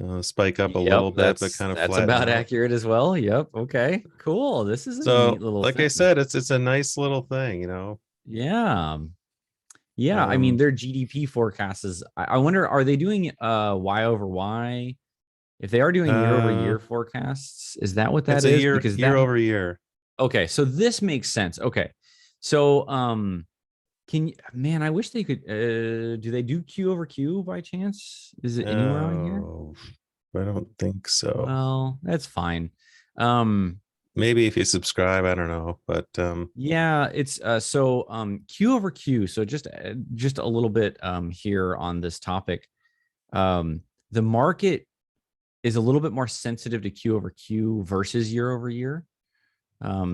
mm-hmm. spike up a Yep, little bit, but kind of that's flatten about out. accurate as well. Yep. Okay. Cool. This is a neat So, little like I thing. said, it's a nice little thing. Yeah. Yeah. I mean, Um, their GDP forecast is. I wonder, are they doing Y over Y? If they are doing year over uh, year forecasts, is that what it's that a is? year Because year that over year. okay, so this makes sense. Okay. So can you man, I wish they could do they do Q over Q by chance? Is it anywhere on here? Oh, I don't think so. Well, that's fine. Um Maybe if you subscribe, I don't know, but yeah, it's so Q over Q. So just a little bit here on this topic. Um the market is a little bit more sensitive to Q over Q versus year over year.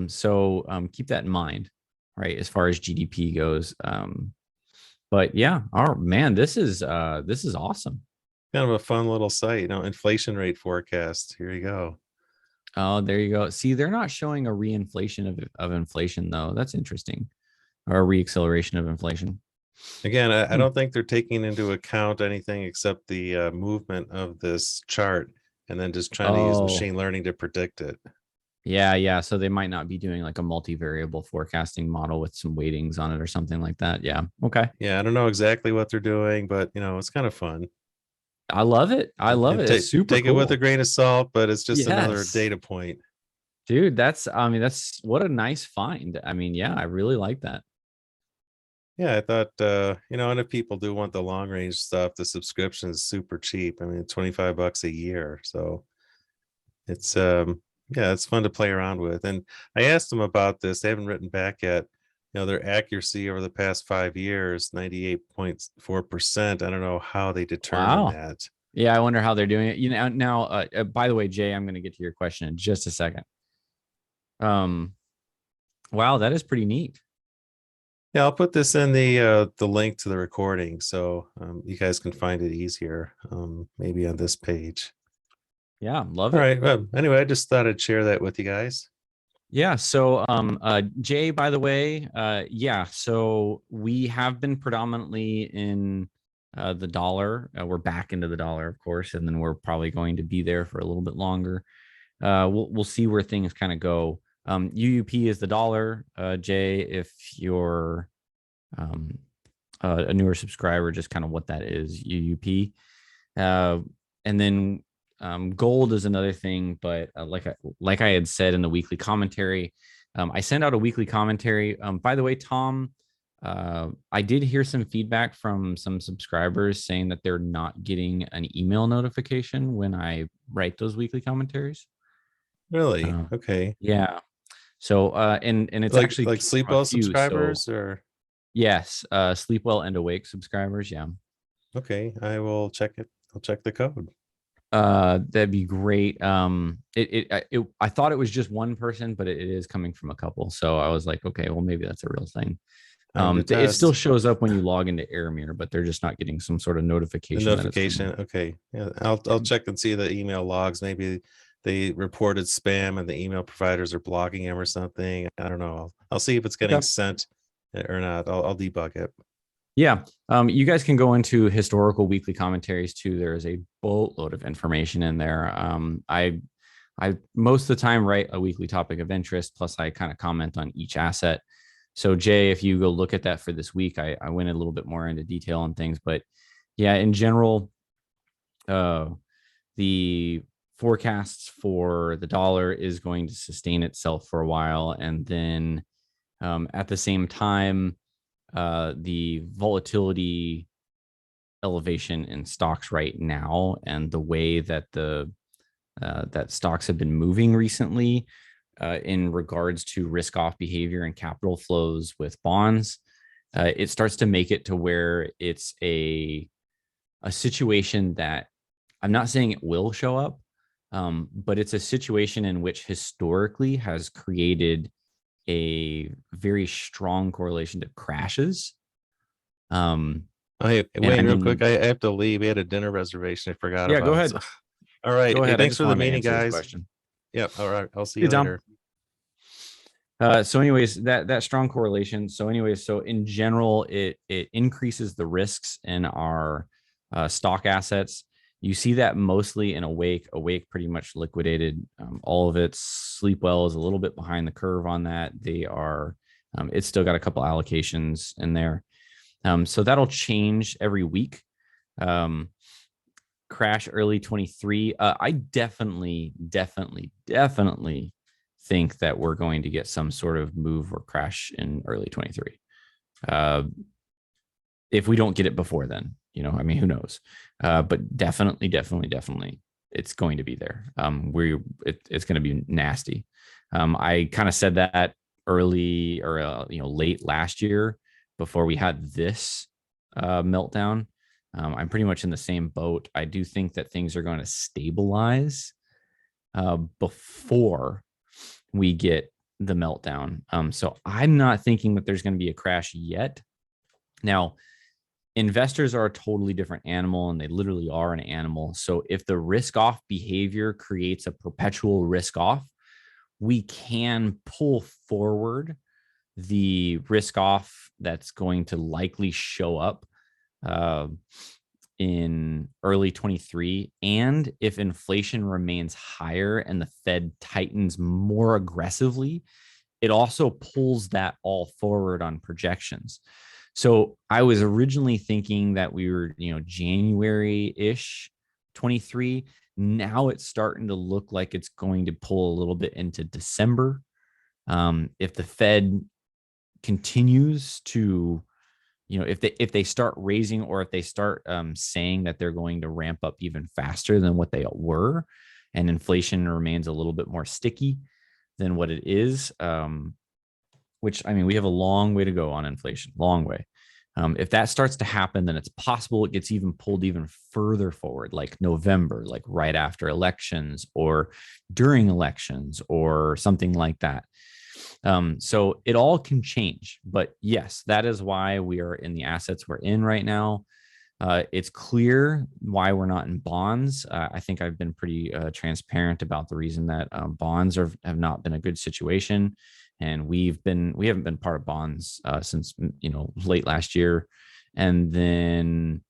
So keep that in mind, right? As far as GDP goes. But yeah, oh man, this is awesome. kind of a fun little site. Inflation rate forecast. Here you go. Oh, there you go. See, they're not showing a reinflation of inflation though. That's interesting. Or a reacceleration of inflation. Again, I Hmm. don't think they're taking into account anything except the movement of this chart and then just trying to use Oh, machine learning to predict it. yeah, yeah. So they might not be doing like a multivariable forecasting model with some weightings on it or something like that. Yeah. Okay. Yeah, I don't know exactly what they're doing, but it's kind of fun. I love it. I love And it. It's super take it with a cool. grain of salt, but it's just another Yes. data point. Dude, I mean, that's what a nice find. I mean, yeah, I really like that. Yeah, I thought and if people do want the long range stuff, the subscription is super cheap. I mean, $25 a year. So it's yeah, it's fun to play around with. And I asked them about this. They haven't written back yet. Their accuracy over the past 5 years, 98.4%. I don't know how they determine Wow. that. Yeah, I wonder how they're doing it. Now, by the way, Jay, I'm going to get to your question in just a second. Um, Wow, that is pretty neat. Yeah, I'll put this in the link to the recording so you guys can find it easier. Maybe on this page. Yeah, love All it. right. Well, anyway, I just thought I'd share that with you guys. Yeah. So, Jay, by the way, yeah. So we have been predominantly in the dollar. We're back into the dollar, of course, and then we're probably going to be there for a little bit longer. We'll see where things kind of go. UUP is the dollar. Jay, if you're um, a newer subscriber, just kind of what that is, UUP. Uh, and then gold is another thing, but like I had said in the weekly commentary, I send out a weekly commentary. By the way, Tom, I did hear some feedback from some subscribers saying that they're not getting an email notification when I write those weekly commentaries. Really? Uh, Okay. yeah. So and it's Like actually like came sleep from a well few. So subscribers or yes, sleep well and awake subscribers. Yeah. okay, I will check it. I'll check the code. That'd be great. I thought it was just one person, but it is coming from a couple. So I was like, okay, well maybe that's a real thing. Time to It still test. shows up when you log into AirMirror, but they're just not getting some sort of The notification that it's notification. coming. Okay. Yeah, I'll check and see the email logs. Maybe they reported spam and the email providers are blocking them or something. I don't know. I'll see if it's getting Okay. sent or not. I'll debug it. Yeah. You guys can go into historical weekly commentaries too. There is a boatload of information in there. I most of the time write a weekly topic of interest, plus I kind of comment on each asset. So Jay, if you go look at that for this week, I went a little bit more into detail on things, but yeah, in general, uh, the forecasts for the dollar is going to sustain itself for a while, and then at the same time, the volatility elevation in stocks right now and the way that the that stocks have been moving recently in regards to risk off behavior and capital flows with bonds, it starts to make it to where it's a situation that I'm not saying it will show up, but it's a situation in which historically has created a very strong correlation to crashes. Um, Hey, and I Wayne, real quick, mean, I have to leave. We had a dinner reservation. I forgot yeah, go about. So, ahead. all right. Go Hey, ahead. I thanks just for the wanted to meeting, answer his guys. question. Yep. All right. I'll see Hey, you Tom. later. So, anyways, that strong correlation. So, anyways, so in general, it increases the risks in our stock assets. You see that mostly in Awake. Awake pretty much liquidated all of its. Sleepwell is a little bit behind the curve on that. They are. It's still got a couple allocations in there. So that'll change every week. Um, crash early 23. I definitely think that we're going to get some sort of move or crash in early 23. Uh, if we don't get it before then, I mean, who knows? But definitely, it's going to be there. It's going to be nasty. I kind of said that early or late last year before we had this meltdown. I'm pretty much in the same boat. I do think that things are going to stabilize before we get the meltdown. So I'm not thinking that there's going to be a crash yet. Now, investors are a totally different animal, and they literally are an animal. So if the risk off behavior creates a perpetual risk off, we can pull forward the risk off that's going to likely show up uh, in early 23. And if inflation remains higher and the Fed tightens more aggressively, it also pulls that all forward on projections. So I was originally thinking that we were, January-ish 23. Now it's starting to look like it's going to pull a little bit into December. If the Fed continues to, if they start raising, or if they start saying that they're going to ramp up even faster than what they were, and inflation remains a little bit more sticky than what it is, which, I mean, we have a long way to go on inflation, long way. If that starts to happen, then it's possible it gets even pulled even further forward, like November, like right after elections or during elections or something like that. So it all can change. But yes, that is why we are in the assets we're in right now. It's clear why we're not in bonds. I think I've been pretty transparent about the reason that bonds have not been a good situation, and we haven't been part of bonds since late last year, and then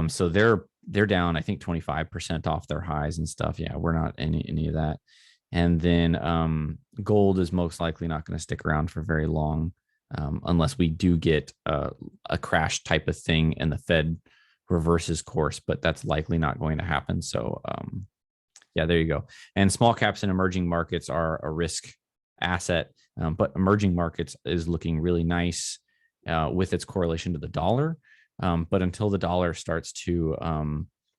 so they're down I think 25% off their highs and stuff. Yeah, we're not any of that, and then gold is most likely not going to stick around for very long. Unless we do get a crash type of thing and the Fed reverses course, but that's likely not going to happen. So yeah, there you go. And small caps and emerging markets are a risk asset, but emerging markets is looking really nice with its correlation to the dollar. But until the dollar starts to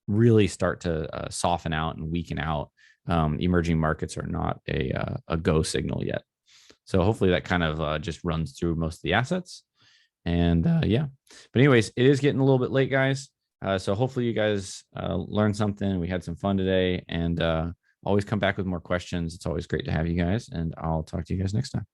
really start to soften out and weaken out, emerging markets are not a go signal yet. So hopefully that kind of just runs through most of the assets. And yeah, but anyways, it is getting a little bit late, guys. So hopefully you guys learned something. We had some fun today, and always come back with more questions. It's always great to have you guys, and I'll talk to you guys next time.